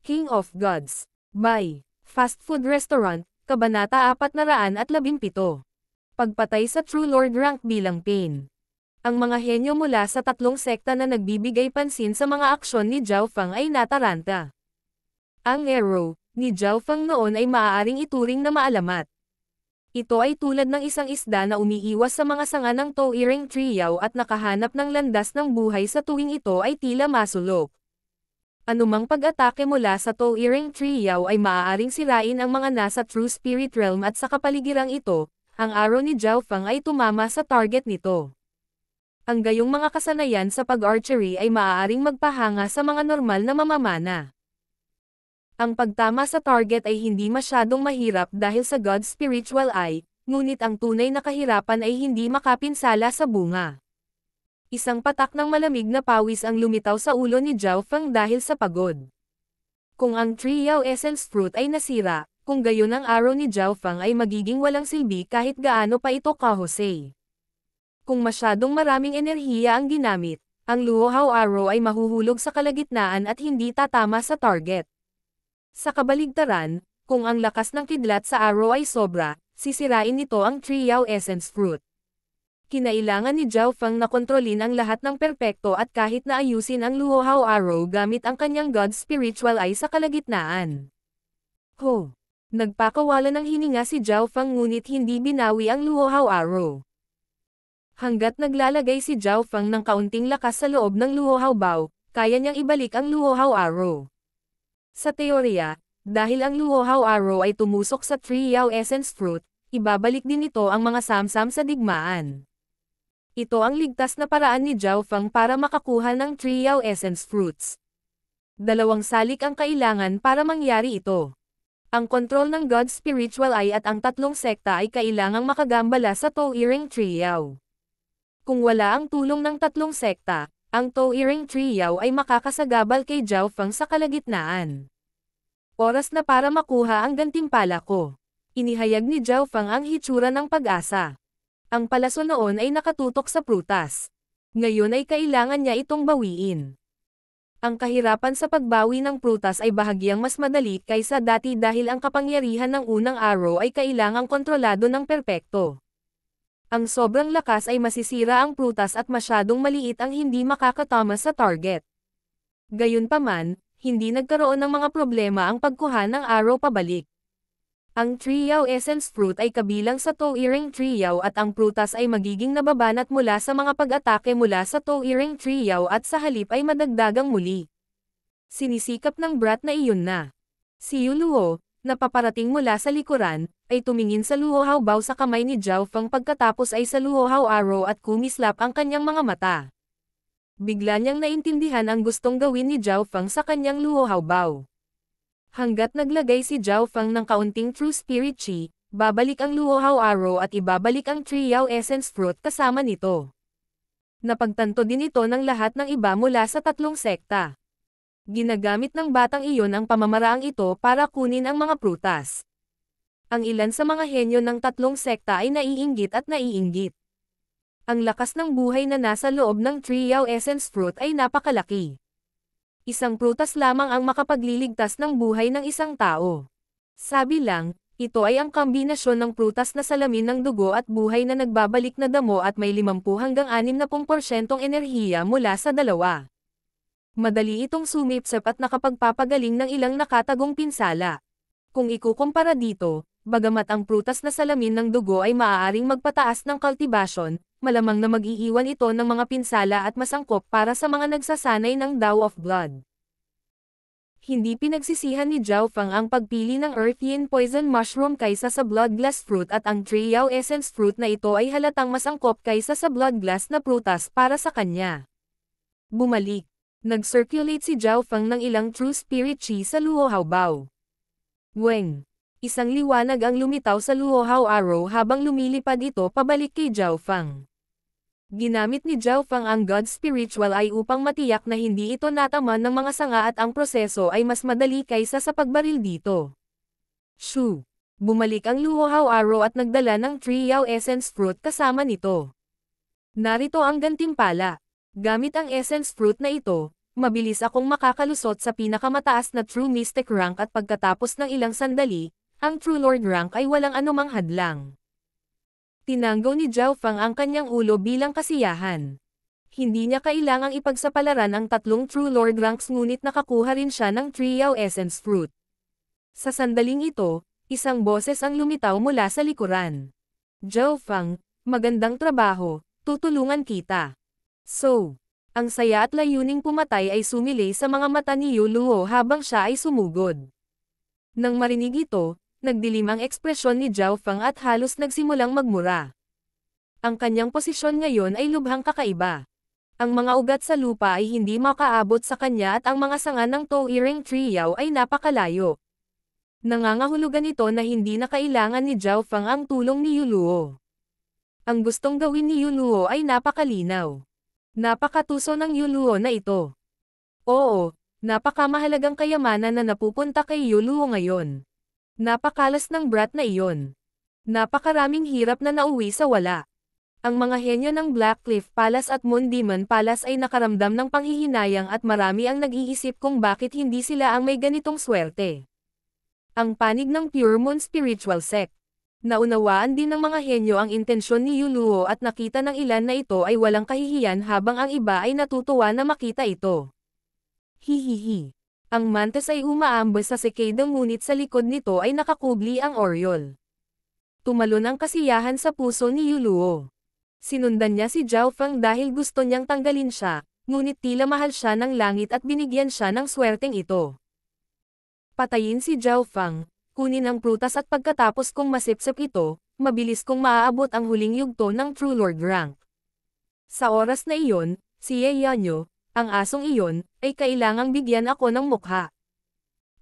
King of Gods. By Fast Food Restaurant, Kabanata 417. Pagpatay sa True Lord rank bilang Pain. Ang mga henyo mula sa tatlong sekta na nagbibigay pansin sa mga aksyon ni Zhao Feng ay nataranta. Ang arrow ni Zhao Feng noon ay maaaring ituring na maalamat. Ito ay tulad ng isang isda na umiiwas sa mga sanga ng towering triyaw at nakahanap ng landas ng buhay sa tuwing ito ay tila masulok. Anumang pag-atake mula sa towering triyaw ay maaaring sirain ang mga nasa True Spirit Realm at sa kapaligirang ito, ang arrow ni Zhao Feng ay tumama sa target nito. Ang gayong mga kasanayan sa pag-archery ay maaaring magpahanga sa mga normal na mamamana. Ang pagtama sa target ay hindi masyadong mahirap dahil sa God's spiritual eye, ngunit ang tunay na kahirapan ay hindi makapinsala sa bunga. Isang patak ng malamig na pawis ang lumitaw sa ulo ni Zhao Feng dahil sa pagod. Kung ang Triyaw Essence Fruit ay nasira, kung gayon ang arrow ni Zhao Feng ay magiging walang silbi kahit gaano pa ito kahusay. Kung masyadong maraming enerhiya ang ginamit, ang Luohao arrow ay mahuhulog sa kalagitnaan at hindi tatama sa target. Sa kabaligtaran, kung ang lakas ng kidlat sa arrow ay sobra, sisirain nito ang Triyaw Essence Fruit. Kinailangan ni Zhao Feng na kontrolin ang lahat ng perpekto at kahit na ayusin ang Luohao arrow gamit ang kanyang God's spiritual eye sa kalagitnaan. Nagpakawala ng hininga si Zhao Feng ngunit hindi binawi ang Luohao arrow. Hanggat naglalagay si Zhao Feng ng kaunting lakas sa loob ng Luohao bow, kaya niyang ibalik ang Luohao arrow. Sa teorya, dahil ang Luohao arrow ay tumusok sa Triyaw Essence Fruit, ibabalik din ito ang mga samsam sa digmaan. Ito ang ligtas na paraan ni Zhao Feng para makakuha ng Triyaw Essence Fruits. Dalawang salik ang kailangan para mangyari ito. Ang kontrol ng God's spiritual eye at ang tatlong sekta ay kailangang makagambala sa towering Triyaw. Kung wala ang tulong ng tatlong sekta, ang towering Triyaw ay makakasagabal kay Zhao Feng sa kalagitnaan. Oras na para makuha ang gantimpala ko. Inihayag ni Zhao Feng ang hitsura ng pag-asa. Ang palaso noon ay nakatutok sa prutas. Ngayon ay kailangan niya itong bawiin. Ang kahirapan sa pagbawi ng prutas ay bahagyang mas madali kaysa dati dahil ang kapangyarihan ng unang arrow ay kailangang kontrolado ng perpekto. Ang sobrang lakas ay masisira ang prutas at masyadong maliit ang hindi makakatama sa target. Gayunpaman, hindi nagkaroon ng mga problema ang pagkuha ng arrow pabalik. Ang Triyaw Essence Fruit ay kabilang sa towering Triyaw at ang prutas ay magiging nababanat mula sa mga pag-atake mula sa towering Triyaw at sa halip ay madagdagang muli. Sinisikap ng brat na iyon na. Si Yuluo, na paparating mula sa likuran, ay tumingin sa Luohao bow sa kamay ni Zhao Feng pagkatapos ay sa Luohao arrow at kumislap ang kanyang mga mata. Bigla niyang naintindihan ang gustong gawin ni Zhao Feng sa kanyang Luohao bow. Hanggat naglagay si Zhao Feng ng kaunting True Spirit Chi, babalik ang Luohao arrow at ibabalik ang Triyaw Essence Fruit kasama nito. Napagtanto din ito ng lahat ng iba mula sa tatlong sekta. Ginagamit ng batang iyon ang pamamaraang ito para kunin ang mga prutas. Ang ilan sa mga henyo ng tatlong sekta ay naiinggit at naiinggit. Ang lakas ng buhay na nasa loob ng Triyaw Essence Fruit ay napakalaki. Isang prutas lamang ang makapagliligtas ng buhay ng isang tao. Sabi lang, ito ay ang kombinasyon ng prutas na salamin ng dugo at buhay na nagbabalik na damo at may 50 hanggang 60% enerhiya mula sa dalawa. Madali itong sumipsip at nakapagpapagaling ng ilang nakatagong pinsala. Kung ikukumpara dito, bagamat ang prutas na salamin ng dugo ay maaaring magpataas ng cultivation, malamang na mag-iiwan ito ng mga pinsala at masangkop para sa mga nagsasanay ng Dao of Blood. Hindi pinagsisihan ni Zhao Feng ang pagpili ng Earthian Poison Mushroom kaysa sa Bloodglass Fruit at ang Triyaw Essence Fruit na ito ay halatang masangkop kaysa sa Bloodglass na prutas para sa kanya. Bumalik. Nag-circulate si Zhao Feng ng ilang True Spirit Chi sa Luohao bow. Weng. Isang liwanag ang lumitaw sa Luohao arrow habang lumilipad ito pabalik kay Zhao Feng. Ginamit ni Zhao Feng ang God's spiritual eye upang matiyak na hindi ito nataman ng mga sanga at ang proseso ay mas madali kaysa sa pagbaril dito. Shoo! Bumalik ang Luohao arrow at nagdala ng Triyaw Essence Fruit kasama nito. Narito ang gantimpala. Gamit ang Essence Fruit na ito, mabilis akong makakalusot sa pinakamataas na True Mystic rank at pagkatapos ng ilang sandali, ang True Lord rank ay walang anumang hadlang. Tinanggaw ni Zhao Fang ang kanyang ulo bilang kasiyahan. Hindi niya kailangang ipagsapalaran ang tatlong True Lord ranks ngunit nakakuha rin siya ng Triao Essence Fruit. Sa sandaling ito, isang boses ang lumitaw mula sa likuran. Zhao Fang, magandang trabaho, tutulungan kita. So, ang saya at layuning pumatay ay sumilay sa mga mata ni Yu Luo habang siya ay sumugod. Nang marinig ito, nagdilim ang ekspresyon ni Zhao Fang at halos nagsimulang magmura. Ang kanyang posisyon ngayon ay lubhang kakaiba. Ang mga ugat sa lupa ay hindi makaabot sa kanya at ang mga sanga ng Towering Triao ay napakalayo. Nangangahulugan ito na hindi na kailangan ni Zhao Fang ang tulong ni Yu Luo. Ang gustong gawin ni Yu Luo ay napakalinaw. Napakatuso ng Yu Luo na ito. Oo, napakamahalagang kayamanan na napupunta kay Yu Luo ngayon. Napakalas ng brat na iyon. Napakaraming hirap na nauwi sa wala. Ang mga henyo ng Blackcliff Palace at Moon Demon Palace ay nakaramdam ng panghihinayang at marami ang nag-iisip kung bakit hindi sila ang may ganitong swerte. Ang panig ng Pure Moon Spiritual Sect. Naunawaan din ng mga henyo ang intensyon ni Yu Luo at nakita ng ilan na ito ay walang kahihiyan habang ang iba ay natutuwa na makita ito. Hihihi. Ang mantis ay umaambas sa cicada ngunit sa likod nito ay nakakubli ang Oriole. Tumalon ang kasiyahan sa puso ni Yu Luo. Sinundan niya si Zhao Fang dahil gusto niyang tanggalin siya, ngunit tila mahal siya ng langit at binigyan siya ng swerteng ito. Patayin si Zhao Fang. Kunin ang prutas at pagkatapos kong masipsip ito, mabilis kong maaabot ang huling yugto ng True Lord rank. Sa oras na iyon, si Ye Yanyo, ang asong iyon, ay kailangang bigyan ako ng mukha.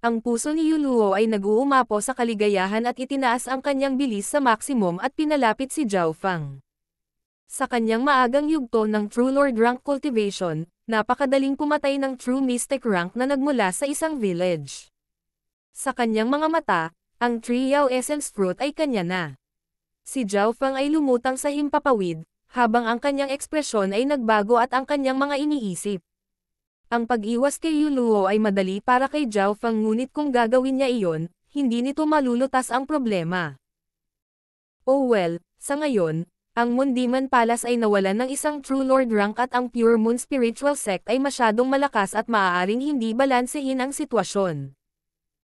Ang puso ni Yu Luo ay nag-uumapo sa kaligayahan at itinaas ang kanyang bilis sa maximum at pinalapit si Zhao Fang. Sa kanyang maagang yugto ng True Lord rank cultivation, napakadaling pumatay ng True Mystic rank na nagmula sa isang village. Sa kanyang mga mata, ang Triao Essence Fruit ay kanya na. Si Zhao Fang ay lumutang sa himpapawid, habang ang kanyang ekspresyon ay nagbago at ang kanyang mga iniisip. Ang pag-iwas kay Yu Luo ay madali para kay Zhao Fang ngunit kung gagawin niya iyon, hindi nito malulutas ang problema. Oh well, sa ngayon, ang Moon Demon Palace ay nawalan ng isang True Lord rank at ang Pure Moon Spiritual Sect ay masyadong malakas at maaaring hindi balansehin ang sitwasyon.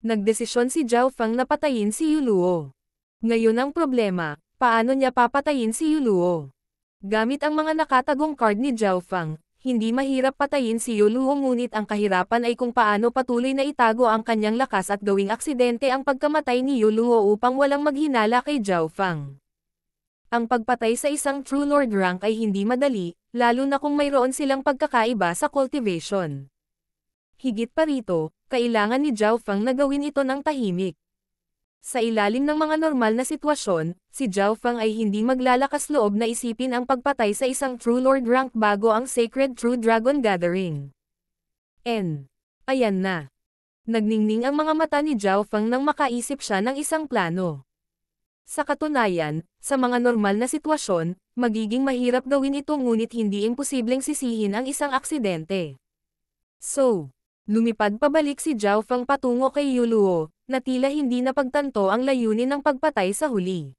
Nagdesisyon si Zhao Fang na patayin si Yu Luo. Ngayon ang problema, paano niya papatayin si Yu Luo? Gamit ang mga nakatagong card ni Zhao Fang, hindi mahirap patayin si Yu Luo ngunit ang kahirapan ay kung paano patuloy na itago ang kanyang lakas at gawing aksidente ang pagkamatay ni Yu Luo upang walang maghinala kay Zhao Fang. Ang pagpatay sa isang True Lord rank ay hindi madali, lalo na kung mayroon silang pagkakaiba sa cultivation. Higit pa rito, kailangan ni Zhao Fang na gawin ito ng tahimik. Sa ilalim ng mga normal na sitwasyon, si Zhao Fang ay hindi maglalakas loob na isipin ang pagpatay sa isang True Lord rank bago ang Sacred True Dragon Gathering. Ayan na. Nagningning ang mga mata ni Zhao Fang nang makaisip siya ng isang plano. Sa katunayan, sa mga normal na sitwasyon, magiging mahirap gawin ito ngunit hindi imposibleng sisihin ang isang aksidente. So, lumipad pabalik si Zhao Fang patungo kay Yu Luo, na tila hindi napagtanto ang layunin ng pagpatay sa huli.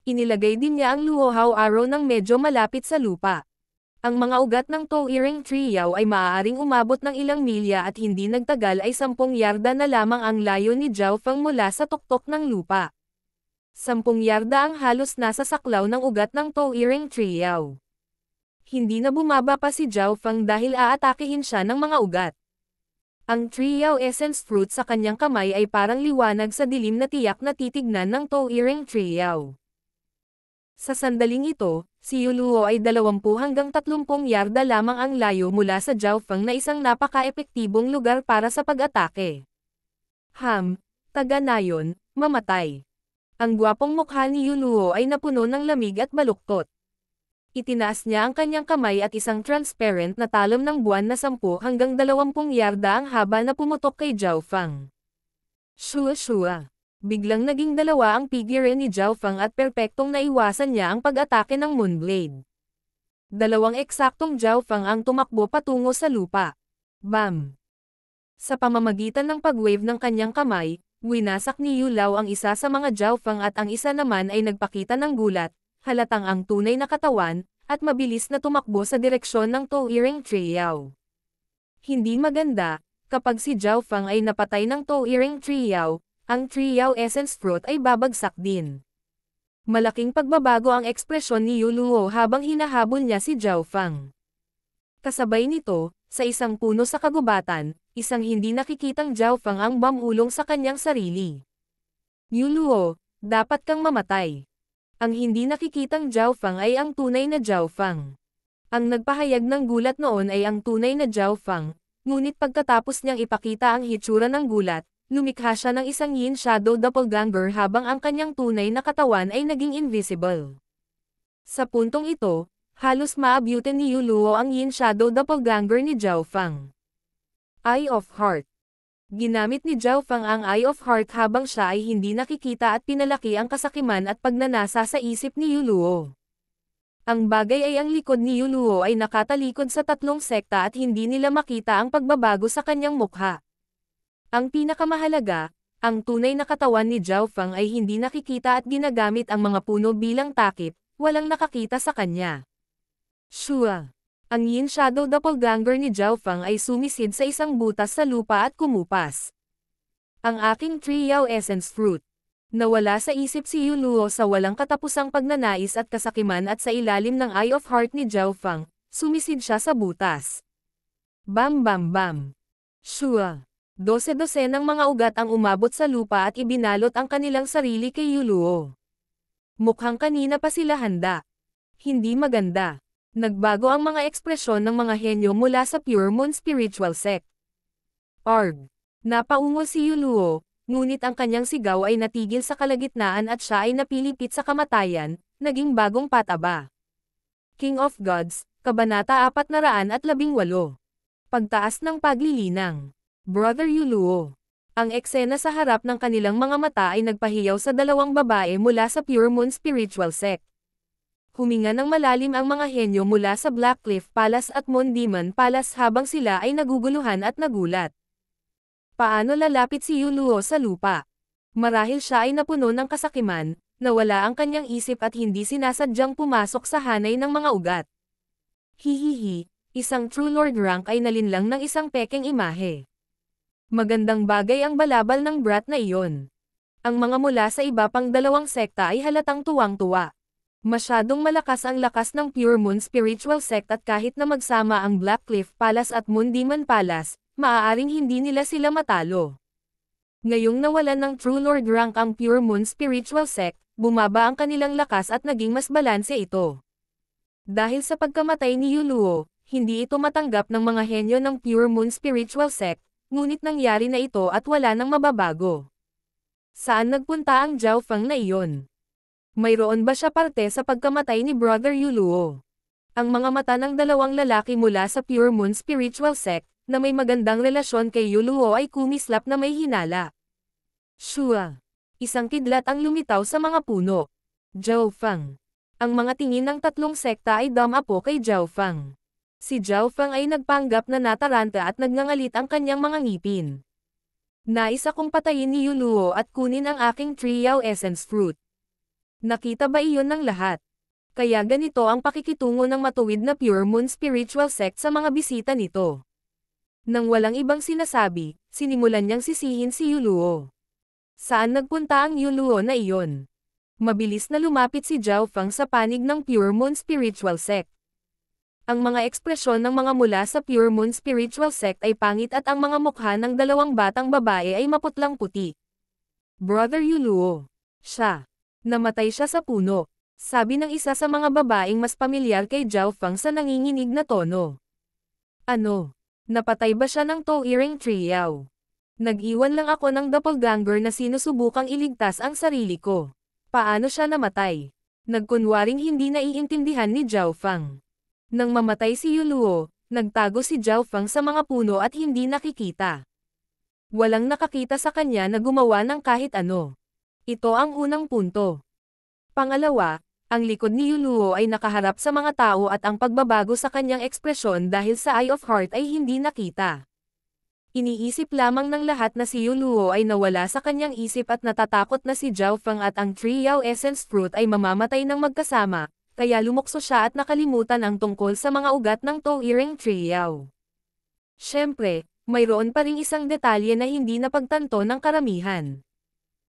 Inilagay din niya ang Luohao Arrow ng medyo malapit sa lupa. Ang mga ugat ng Towering Triao ay maaaring umabot ng ilang milya at hindi nagtagal ay 10 yarda na lamang ang layo ni Zhao Fang mula sa tuktok ng lupa. 10 yarda ang halos nasa saklaw ng ugat ng Towering Triao. Hindi na bumaba pa si Zhao Fang dahil aatakehin siya ng mga ugat. Ang Triao Essence Fruit sa kanyang kamay ay parang liwanag sa dilim na tiyak na titignan ng Towering Triao. Sa sandaling ito, si Yu Luo ay 20 hanggang 30 yarda lamang ang layo mula sa Zhao Fang na isang napaka-epektibong lugar para sa pag-atake. Taga-nayon, mamatay. Ang gwapong mukha ni Yu Luo ay napuno ng lamig at baluktot. Itinaas niya ang kanyang kamay at isang transparent na talon ng buwan na 10 hanggang 20 yarda ang haba na pumutok kay Zhao Fang. Shua. Biglang naging dalawa ang figure ni Zhao Fang at perpektong naiwasan niya ang pag-atake ng Moonblade. Dalawang eksaktong Zhao Fang ang tumakbo patungo sa lupa. Bam! Sa pamamagitan ng pag-wave ng kanyang kamay, winasak ni Yu Lao ang isa sa mga Jiaofang at ang isa naman ay nagpakita ng gulat, halatang ang tunay na katawan, at mabilis na tumakbo sa direksyon ng Touiring Triao. Hindi maganda, kapag si Jiaofang ay napatay ng Touiring Triao, ang Triao Essence Fruit ay babagsak din. Malaking pagbabago ang ekspresyon ni Yu Luo habang hinahabol niya si Jiaofang. Kasabay nito, sa isang puno sa kagubatan, isang hindi nakikitang Jiaofang ang bumulong sa kanyang sarili. Yu Luo, dapat kang mamatay. Ang hindi nakikitang Jiaofang ay ang tunay na Jiaofang. Ang nagpahayag ng gulat noon ay ang tunay na Jiaofang, ngunit pagkatapos niyang ipakita ang hitsura ng gulat, lumikha siya ng isang Yin Shadow Doppelganger habang ang kanyang tunay na katawan ay naging invisible. Sa puntong ito, halos maabutin ni Yu Luo ang Yin Shadow Doppelganger ni Jiaofang. Eye of Heart. Ginamit ni Jiaofang ang Eye of Heart habang siya ay hindi nakikita at pinalaki ang kasakiman at pagnanasa sa isip ni Yu Luo. Ang bagay ay ang likod ni Yu Luo ay nakatalikod sa tatlong sekta at hindi nila makita ang pagbabago sa kanyang mukha. Ang pinakamahalaga, ang tunay na katawan ni Jiaofang ay hindi nakikita at ginagamit ang mga puno bilang takip, walang nakakita sa kanya. Shua. Ang Yin Shadow Doppelganger ni Jiaofang ay sumisid sa isang butas sa lupa at kumupas. Ang aking Triao Essence Fruit. Nawala sa isip si Yu Luo sa walang katapusang pagnanais at kasakiman at sa ilalim ng Eye of Heart ni Jiaofang, sumisid siya sa butas. Bam bam bam. Shua. Dose-dosenang mga ugat ang umabot sa lupa at ibinalot ang kanilang sarili kay Yu Luo. Mukhang kanina pa sila handa. Hindi maganda. Nagbago ang mga ekspresyon ng mga henyo mula sa Pure Moon Spiritual Sect. Arg! Napaungol si Yu Luo, ngunit ang kanyang sigaw ay natigil sa kalagitnaan at siya ay napilipit sa kamatayan, naging bagong pataba. King of Gods, Kabanata 418. Pagtaas ng paglilinang. Brother Yu Luo. Ang eksena sa harap ng kanilang mga mata ay nagpahiyaw sa dalawang babae mula sa Pure Moon Spiritual Sect. Huminga ng malalim ang mga henyo mula sa Blackcliff Palace at Moon Demon Palace habang sila ay naguguluhan at nagulat. Paano lalapit si Yu Luo sa lupa? Marahil siya ay napuno ng kasakiman, nawala ang kanyang isip at hindi sinasadyang pumasok sa hanay ng mga ugat. Hihihi, isang True Lord rank ay nalinlang ng isang pekeng imahe. Magandang bagay ang balabal ng brat na iyon. Ang mga mula sa iba pang dalawang sekta ay halatang tuwang-tuwa. Masyadong malakas ang lakas ng Pure Moon Spiritual Sect at kahit na magsama ang Blackcliff Palace at Moon Demon Palace, maaaring hindi nila sila matalo. Ngayong nawalan ng True Lord rank ang Pure Moon Spiritual Sect, bumaba ang kanilang lakas at naging mas balanse ito. Dahil sa pagkamatay ni Yu Luo, hindi ito matanggap ng mga henyo ng Pure Moon Spiritual Sect, ngunit nangyari na ito at wala nang mababago. Saan nagpunta ang Jiaofang na iyon? Mayroon ba siya parte sa pagkamatay ni Brother Yu Luo? Ang mga mata ng dalawang lalaki mula sa Pure Moon Spiritual Sect, na may magandang relasyon kay Yu Luo ay kumislap na may hinala. Shua. Isang kidlat ang lumitaw sa mga puno. Jiaofang. Ang mga tingin ng tatlong sekta ay dumapo kay Jiaofang. Si Jiaofang ay nagpanggap na nataranta at nagngangalit ang kanyang mga ngipin. Nais akong patayin ni Yu Luo at kunin ang aking Triao Essence Fruit. Nakita ba iyon ng lahat? Kaya ganito ang pakikitungo ng matuwid na Pure Moon Spiritual Sect sa mga bisita nito. Nang walang ibang sinasabi, sinimulan niyang sisihin si Yu Luo. Saan nagpunta ang Yu Luo na iyon? Mabilis na lumapit si Jiaofang sa panig ng Pure Moon Spiritual Sect. Ang mga ekspresyon ng mga mula sa Pure Moon Spiritual Sect ay pangit at ang mga mukha ng dalawang batang babae ay maputlang puti. Brother Yu Luo. Siya. Namatay siya sa puno. Sabi ng isa sa mga babaeng mas pamilyar kay Jiaofang sa nanginginig na tono. Ano? Napatay ba siya ng Touiring Triao? Nag-iwan lang ako ng doppelganger na sinusubukang iligtas ang sarili ko. Paano siya namatay? Nagkunwaring hindi naiintindihan ni Jiaofang. Nang mamatay si Yu Luo, nagtago si Jiaofang sa mga puno at hindi nakikita. Walang nakakita sa kanya na gumawa ng kahit ano. Ito ang unang punto. Pangalawa, ang likod ni Yu Luo ay nakaharap sa mga tao at ang pagbabago sa kanyang ekspresyon dahil sa Eye of Heart ay hindi nakita. Iniisip lamang ng lahat na si Yuluo ay nawala sa kanyang isip at natatakot na si Zhao Feng at ang Triao Essence Fruit ay mamamatay ng magkasama, kaya lumukso siya at nakalimutan ang tungkol sa mga ugat ng Touring Triao. Siyempre, mayroon pa ring isang detalye na hindi napagtanto ng karamihan.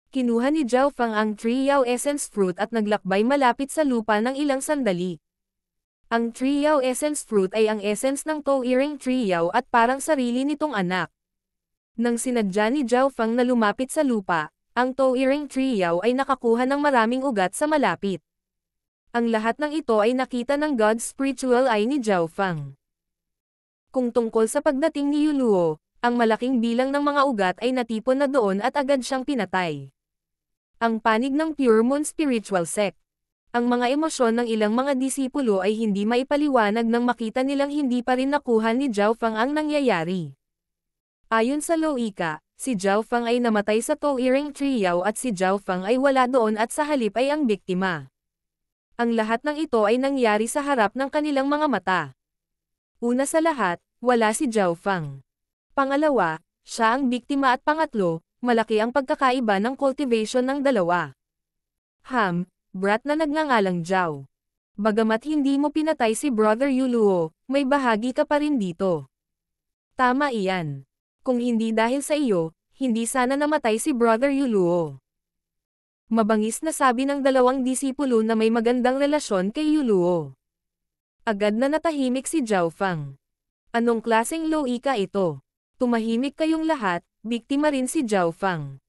Kinuha ni Zhao Feng ang Triao Essence Fruit at naglakbay malapit sa lupa ng ilang sandali. Ang Triao Essence Fruit ay ang essence ng Touring Triao at parang sarili nitong anak. Nang sinadya ni Zhao Feng na lumapit sa lupa, ang Touring Triao ay nakakuha ng maraming ugat sa malapit. Ang lahat ng ito ay nakita ng God's spiritual eye ni Zhao Feng. Kung tungkol sa pagdating ni Yuluo, ang malaking bilang ng mga ugat ay natipon na doon at agad siyang pinatay. Ang panig ng Pure Moon Spiritual Sect. Ang mga emosyon ng ilang mga disipulo ay hindi maipaliwanag nang makita nilang hindi pa rin nakuha ni Zhao Feng ang nangyayari. Ayon sa Loika, si Zhao Feng ay namatay sa Touring Triao at si Zhao Feng ay wala doon at sa halip ay ang biktima. Ang lahat ng ito ay nangyari sa harap ng kanilang mga mata. Una sa lahat, wala si Zhao Feng. Pangalawa, siya ang biktima at pangatlo, malaki ang pagkakaiba ng cultivation ng dalawa. Brat na nagngangalang Zhao. Bagamat hindi mo pinatay si Brother Yuluo, may bahagi ka pa rin dito. Tama iyan. Kung hindi dahil sa iyo, hindi sana namatay si Brother Yuluo. Mabangis na sabi ng dalawang disipulo na may magandang relasyon kay Yuluo. Agad na natahimik si Zhao Feng. Anong klaseng loika ito? Tumahimik kayong lahat, biktima rin si Zhao Feng.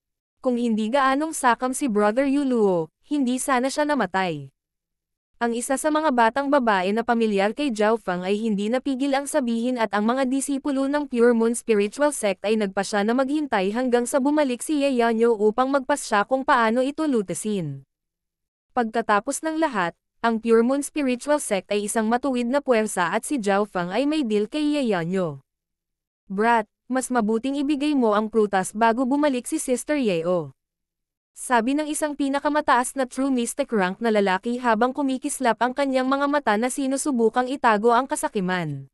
Kung hindi gaanong sakam si Brother Yuluo, hindi sana siya namatay. Ang isa sa mga batang babae na pamilyar kay Zhao Feng ay hindi napigil ang sabihin at ang mga disipulo ng Pure Moon Spiritual Sect ay nagpasya na maghintay hanggang sa bumalik si Yeonyo upang magpasya kung paano ito lutasin. Pagkatapos ng lahat, ang Pure Moon Spiritual Sect ay isang matuwid na puwersa at si Zhao Feng ay may deal kay Yeonyo. Brat, mas mabuting ibigay mo ang prutas bago bumalik si Sister Yeo. Sabi ng isang pinakamataas na True Mystic rank na lalaki habang kumikislap ang kanyang mga mata na sinusubukang itago ang kasakiman.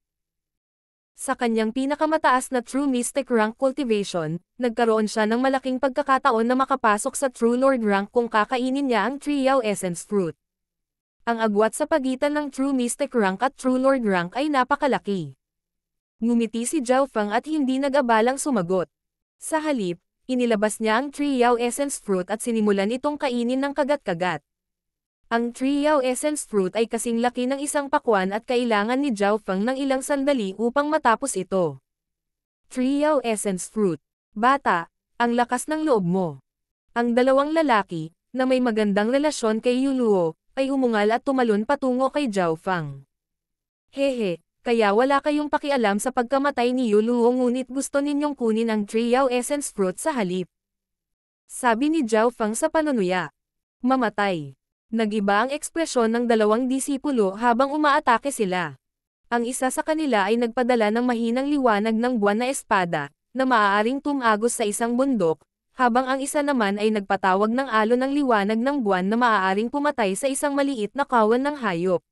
Sa kanyang pinakamataas na True Mystic rank cultivation, nagkaroon siya ng malaking pagkakataon na makapasok sa True Lord rank kung kakainin niya ang Triao Essence Fruit. Ang agwat sa pagitan ng True Mystic rank at True Lord rank ay napakalaki. Ngumiti si Zhao Feng at hindi nag-abalang sumagot. Sa halip, inilabas niya ang Triao Essence Fruit at sinimulan itong kainin ng kagat-kagat. Ang Triao Essence Fruit ay kasing laki ng isang pakwan at kailangan ni Zhao Feng ng ilang sandali upang matapos ito. Triao Essence Fruit. Bata, ang lakas ng loob mo. Ang dalawang lalaki, na may magandang relasyon kay Yuluo, ay umungal at tumalon patungo kay Zhao Feng. Hehe. Kaya wala kayong pakialam sa pagkamatay ni Yuluo ngunit gusto ninyong kunin ang Triao Essence Fruit sa halip. Sabi ni Zhao Feng sa panunuya. Mamatay. Nag-iba ang ekspresyon ng dalawang disipulo habang umaatake sila. Ang isa sa kanila ay nagpadala ng mahinang liwanag ng buwan na espada, na maaaring tumagos sa isang bundok, habang ang isa naman ay nagpatawag ng alon ng liwanag ng buwan na maaaring pumatay sa isang maliit na kawan ng hayop.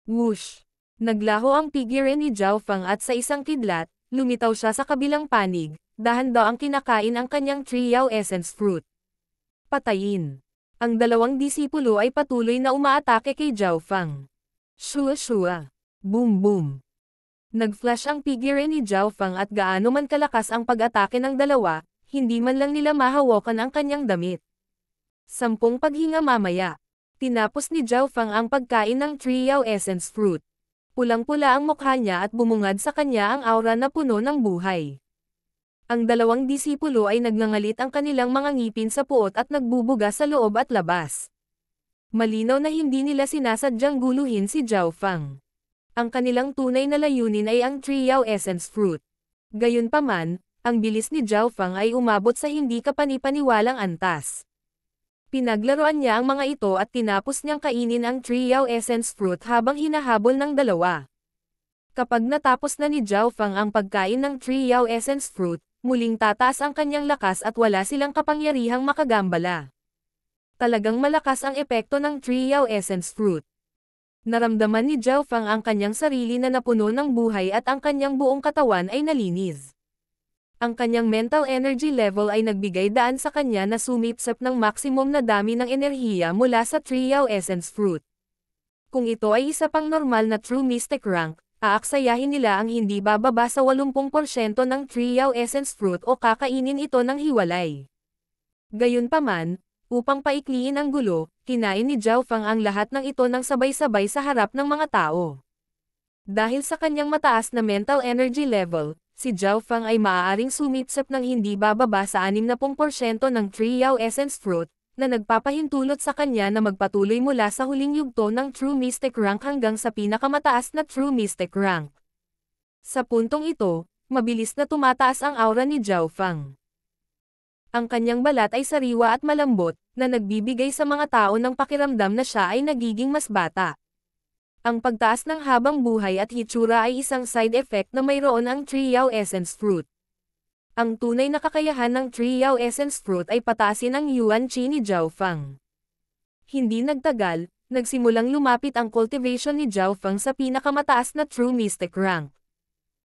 Whoosh! Naglaho ang figure ni Zhao Feng at sa isang kidlat, lumitaw siya sa kabilang panig, dahan-daw ang kinakain ang kanyang Triao Essence Fruit. Patayin. Ang dalawang disipulo ay patuloy na umaatake kay Zhao Feng. Shua-shua. Boom boom. Nag-flash ang figure ni Zhao Feng at gaano man kalakas ang pag-atake ng dalawa, hindi man lang nila mahawakan ang kanyang damit. 10 paghinga mamaya. Tinapos ni Zhao Feng ang pagkain ng Triao Essence Fruit. Pulang-pula ang mukha niya at bumungad sa kanya ang aura na puno ng buhay. Ang dalawang disipulo ay nagngangalit ang kanilang mga ngipin sa puot at nagbubuga sa loob at labas. Malinaw na hindi nila sinasadyang guluhin si Zhao Feng. Ang kanilang tunay na layunin ay ang Triao Essence Fruit. Gayunpaman, ang bilis ni Zhao Feng ay umabot sa hindi kapanipaniwalang antas. Pinaglaruan niya ang mga ito at tinapos niyang kainin ang Triao Essence Fruit habang hinahabol ng dalawa. Kapag natapos na ni Zhao Feng ang pagkain ng Triao Essence Fruit, muling tataas ang kanyang lakas at wala silang kapangyarihang makagambala. Talagang malakas ang epekto ng Triao Essence Fruit. Naramdaman ni Zhao Feng ang kanyang sarili na napuno ng buhay at ang kanyang buong katawan ay nalinis. Ang kanyang mental energy level ay nagbigay daan sa kanya na sumipsap ng maximum na dami ng enerhiya mula sa Triao Essence Fruit. Kung ito ay isa pang normal na True Mystic rank, aaksayahin nila ang hindi bababa sa 80% ng Triao Essence Fruit o kakainin ito ng hiwalay. Gayunpaman, upang paikliin ang gulo, kinain ni Zhao Feng ang lahat ng ito ng sabay-sabay sa harap ng mga tao. Dahil sa kanyang mataas na mental energy level, si Zhao Feng ay maaaring sumipsap ng hindi bababa sa 60% ng Triao Essence Fruit, na nagpapahintulot sa kanya na magpatuloy mula sa huling yugto ng True Mystic Rank hanggang sa pinakamataas na True Mystic Rank. Sa puntong ito, mabilis na tumataas ang aura ni Zhao Feng. Ang kanyang balat ay sariwa at malambot, na nagbibigay sa mga tao ng pakiramdam na siya ay nagiging mas bata. Ang pagtaas ng habang buhay at hitsura ay isang side effect na mayroon ang Triao Essence Fruit. Ang tunay na kakayahan ng Triao Essence Fruit ay pataasin ang Yuan Qi ni Zhao Feng. Hindi nagtagal, nagsimulang lumapit ang cultivation ni Zhao Feng sa pinakamataas na True Mystic Rank.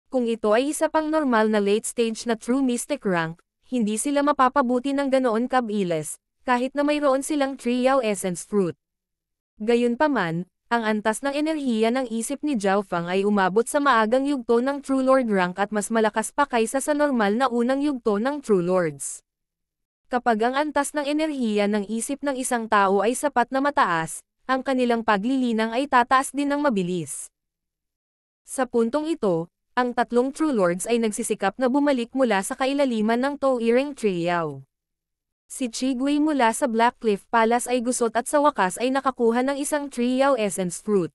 Kung ito ay isa pang normal na late stage na True Mystic Rank, hindi sila mapapabuti ng ganoon kabilis, kahit na mayroon silang Triao Essence Fruit. Gayunpaman, ang antas ng enerhiya ng isip ni Zhao Feng ay umabot sa maagang yugto ng True Lord rank at mas malakas pa kaysa sa normal na unang yugto ng True Lords. Kapag ang antas ng enerhiya ng isip ng isang tao ay sapat na mataas, ang kanilang paglilinang ay tataas din ng mabilis. Sa puntong ito, ang tatlong True Lords ay nagsisikap na bumalik mula sa kailaliman ng Tao-Iring Triao. Si Qigui mula sa Black Cliff Palace ay gusot at sa wakas ay nakakuha ng isang Triao Essence Fruit.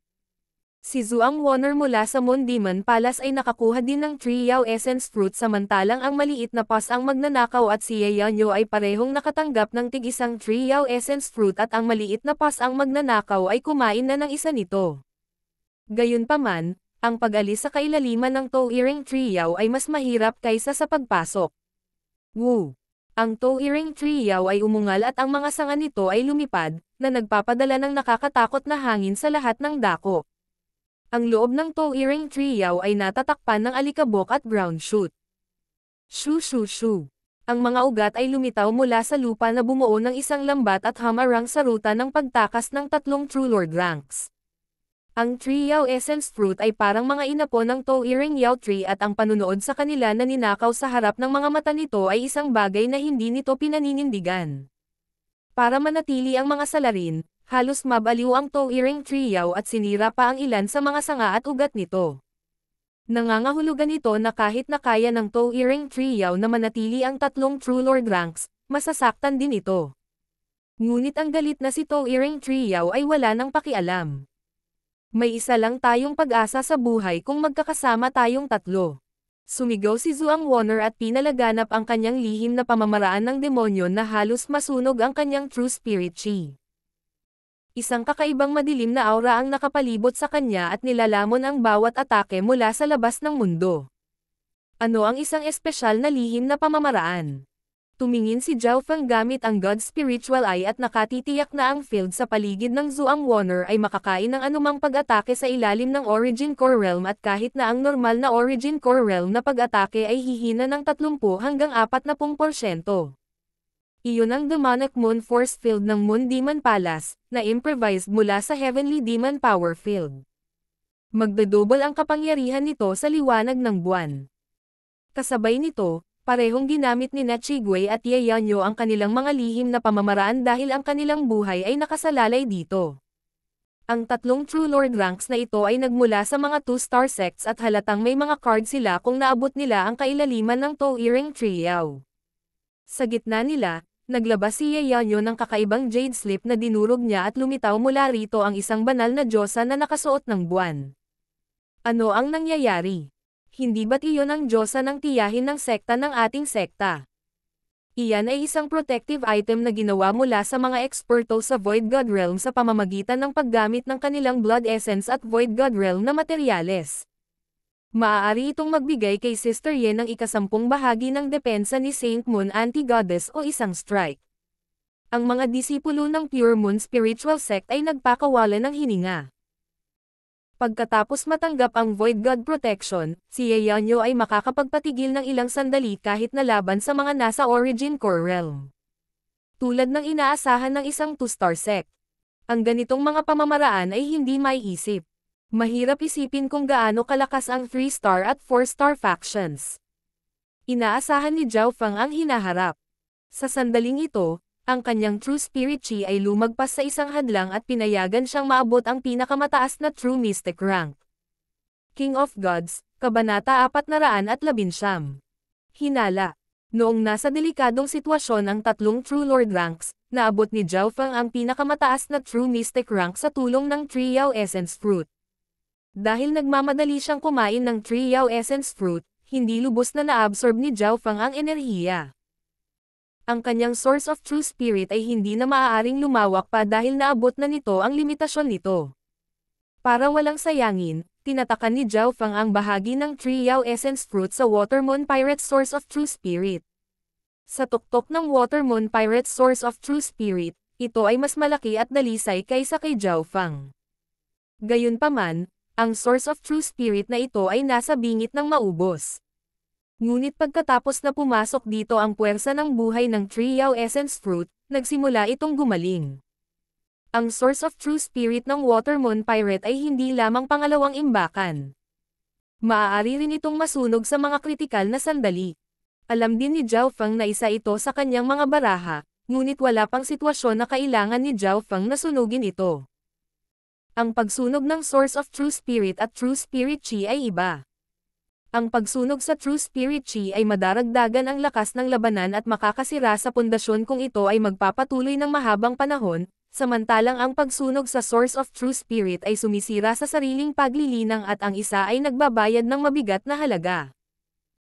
Si Zhuang Wonner mula sa Moon Demon Palace ay nakakuha din ng Triao Essence Fruit samantalang ang maliit na pas ang magnanakaw at si Yeyanyo ay parehong nakatanggap ng tig-isang Triao Essence Fruit at ang maliit na pas ang magnanakaw ay kumain na ng isa nito. Gayunpaman, ang pag-alis sa kailaliman ng Tao-Iring Triao ay mas mahirap kaysa sa pagpasok. Woo! Ang Tao-Iring Triao ay umungal at ang mga sanga nito ay lumipad, na nagpapadala ng nakakatakot na hangin sa lahat ng dako. Ang loob ng Tao-Iring Triao ay natatakpan ng alikabok at ground shoot. Shoo shoo shoo. Ang mga ugat ay lumitaw mula sa lupa na bumuo ng isang lambat at hamarang sa ruta ng pagtakas ng tatlong True Lord ranks. Ang Triao Essence Fruit ay parang mga inapo ng Tao-Iring Yao Tree at ang panunood sa kanila na ninakaw sa harap ng mga mata nito ay isang bagay na hindi nito pinaninindigan. Para manatili ang mga salarin, halos mabaliw ang Tao-Iring Triao at sinira pa ang ilan sa mga sanga at ugat nito. Nangangahulugan ito na kahit na kaya ng Tao-Iring Triao na manatili ang tatlong True Lord ranks, masasaktan din ito. Ngunit ang galit na si Tao-Iring Triao ay wala nang pakialam. May isa lang tayong pag-asa sa buhay kung magkakasama tayong tatlo. Sumigaw si Zhuang Wonner at pinalaganap ang kanyang lihim na pamamaraan ng demonyo na halos masunog ang kanyang True Spirit Chi. Isang kakaibang madilim na aura ang nakapalibot sa kanya at nilalamon ang bawat atake mula sa labas ng mundo. Ano ang isang espesyal na lihim na pamamaraan? Tumingin si Zhao Feng gamit ang God's Spiritual Eye at nakatitiyak na ang field sa paligid ng Zhuang Wonner ay makakain ng anumang pag-atake sa ilalim ng Origin Core Realm at kahit na ang normal na Origin Core Realm na pag-atake ay hihina ng 30 hanggang 40%. Iyon ang Demonic Moon Force Field ng Moon Demon Palace, na improvised mula sa Heavenly Demon Power Field. Magdodouble ang kapangyarihan nito sa liwanag ng buwan. Kasabay nito, parehong ginamit ni Qigui at Yeyanyo ang kanilang mga lihim na pamamaraan dahil ang kanilang buhay ay nakasalalay dito. Ang tatlong True Lord ranks na ito ay nagmula sa mga 2-star sects at halatang may mga card sila kung naabot nila ang kailaliman ng Tao-Iring Triao. Sa gitna nila, naglabas si Yeyanyo ng kakaibang jade slip na dinurog niya at lumitaw mula rito ang isang banal na diyosa na nakasuot ng buwan. Ano ang nangyayari? Hindi ba't iyon ang diyosa ng tiyahin ng sekta ng ating sekta? Iyan ay isang protective item na ginawa mula sa mga eksperto sa Void God Realm sa pamamagitan ng paggamit ng kanilang Blood Essence at Void God Realm na materyales. Maaari itong magbigay kay Sister Yen ng ika-10 bahagi ng depensa ni Saint Moon Anti-Goddess o isang strike. Ang mga disipulo ng Pure Moon Spiritual Sect ay nagpakawalan ng hininga. Pagkatapos matanggap ang Void God Protection, si Yeonyo ay makakapagpatigil ng ilang sandali kahit na laban sa mga nasa Origin Core Realm. Tulad ng inaasahan ng isang 2-star sect. Ang ganitong mga pamamaraan ay hindi maiisip. Mahirap isipin kung gaano kalakas ang 3-star at 4-star factions. Inaasahan ni Zhao Feng ang hinaharap. Sa sandaling ito, ang kanyang True Spirit Chi ay lumagpas sa isang hadlang at pinayagan siyang maabot ang pinakamataas na True Mystic rank. King of Gods, Kabanata 419. Hinala. Noong nasa delikadong sitwasyon ang tatlong True Lord ranks, naabot ni Zhao Feng ang pinakamataas na True Mystic rank sa tulong ng Triao Essence Fruit. Dahil nagmamadali siyang kumain ng Triao Essence Fruit, hindi lubos na naabsorb ni Zhao Feng ang enerhiya. Ang kanyang source of true spirit ay hindi na maaaring lumawak pa dahil naabot na nito ang limitasyon nito. Para walang sayangin, tinatakan ni Zhao Feng ang bahagi ng Triao Essence Fruit sa Watermoon Pirate Source of True Spirit. Sa tuktok ng Watermoon Pirate Source of True Spirit, ito ay mas malaki at dalisay kaysa kay Zhao Feng. Gayunpaman, ang source of true spirit na ito ay nasa bingit ng maubos. Ngunit pagkatapos na pumasok dito ang puwersa ng buhay ng Triao Essence Fruit, nagsimula itong gumaling. Ang source of true spirit ng Watermoon Pirate ay hindi lamang pangalawang imbakan. Maaari rin itong masunog sa mga kritikal na sandali. Alam din ni Zhao Feng na isa ito sa kanyang mga baraha, ngunit wala pang sitwasyon na kailangan ni Zhao Feng na sunugin ito. Ang pagsunog ng Source of True Spirit at True Spirit Chi ay iba. Ang pagsunog sa True Spirit Chi ay madaragdagan ang lakas ng labanan at makakasira sa pundasyon kung ito ay magpapatuloy ng mahabang panahon, samantalang ang pagsunog sa Source of True Spirit ay sumisira sa sariling paglilinang at ang isa ay nagbabayad ng mabigat na halaga.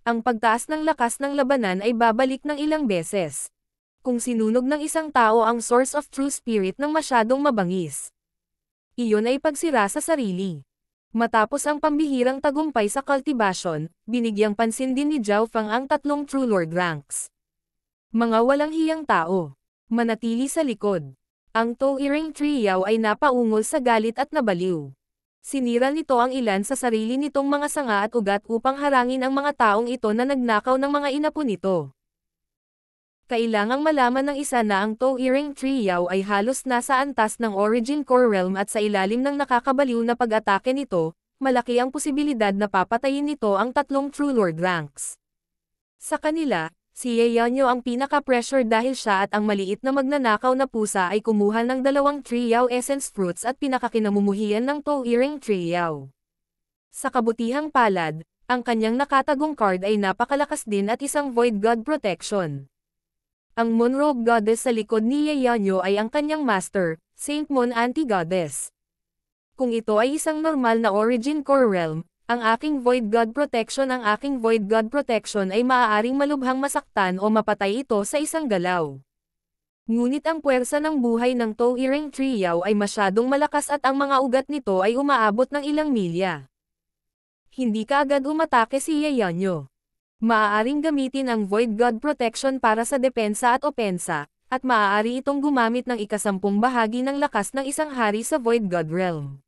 Ang pagtaas ng lakas ng labanan ay babalik ng ilang beses. Kung sinunog ng isang tao ang Source of True Spirit ng masyadong mabangis, iyon ay pagsira sa sarili. Matapos ang pambihirang tagumpay sa cultivation, binigyang pansin din ni Zhao Feng ang tatlong True Lord ranks. Mga walang hiyang tao. Manatili sa likod. Ang Touring Triao ay napaungol sa galit at nabaliw. Sinira nito ang ilan sa sarili nitong mga sanga at ugat upang harangin ang mga taong ito na nagnakaw ng mga inapo nito. Kailangang malaman ng isa na ang Touring Triao ay halos nasa antas ng Origin Core Realm at sa ilalim ng nakakabaliw na pag-atake nito, malaki ang posibilidad na papatayin nito ang tatlong True Lord ranks. Sa kanila, si Yeonyo ang pinaka-pressure dahil siya at ang maliit na magnanakaw na pusa ay kumuha ng dalawang Triao Essence Fruits at pinakakinamumuhian ng Touring Triao. Sa kabutihang palad, ang kanyang nakatagong card ay napakalakas din at isang Void God Protection. Ang Moonrobe Goddess sa likod ni Yeonyo ay ang kanyang master, Saint Moon Anti-Goddess. Kung ito ay isang normal na Origin Core Realm, ang aking Void God Protection ay maaaring malubhang masaktan o mapatay ito sa isang galaw. Ngunit ang puwersa ng buhay ng Touring Triao ay masyadong malakas at ang mga ugat nito ay umaabot ng ilang milya. Hindi kaagad umatake si Yeonyo. Maaaring gamitin ang Void God Protection para sa depensa at opensa, at maaari itong gumamit ng ikasampung bahagi ng lakas ng isang hari sa Void God Realm.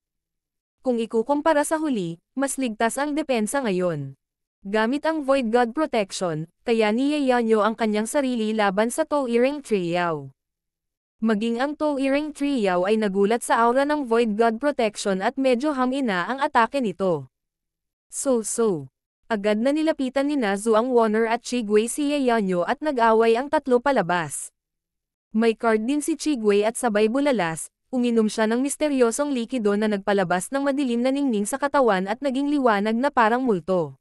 Kung ikukumpara sa huli, mas ligtas ang depensa ngayon. Gamit ang Void God Protection, kaya ni Yeonyo ang kanyang sarili laban sa Touring Triao. Maging ang Touring Triao ay nagulat sa aura ng Void God Protection at medyo hamina ang atake nito. Agad na nilapitan ni Zhuang Wonner at Chigwei si Yeonyo at nag-away ang tatlo palabas. May card din si Chigwei at sabay bulalas, uminom siya ng misteryosong likido na nagpalabas ng madilim na ningning sa katawan at naging liwanag na parang multo.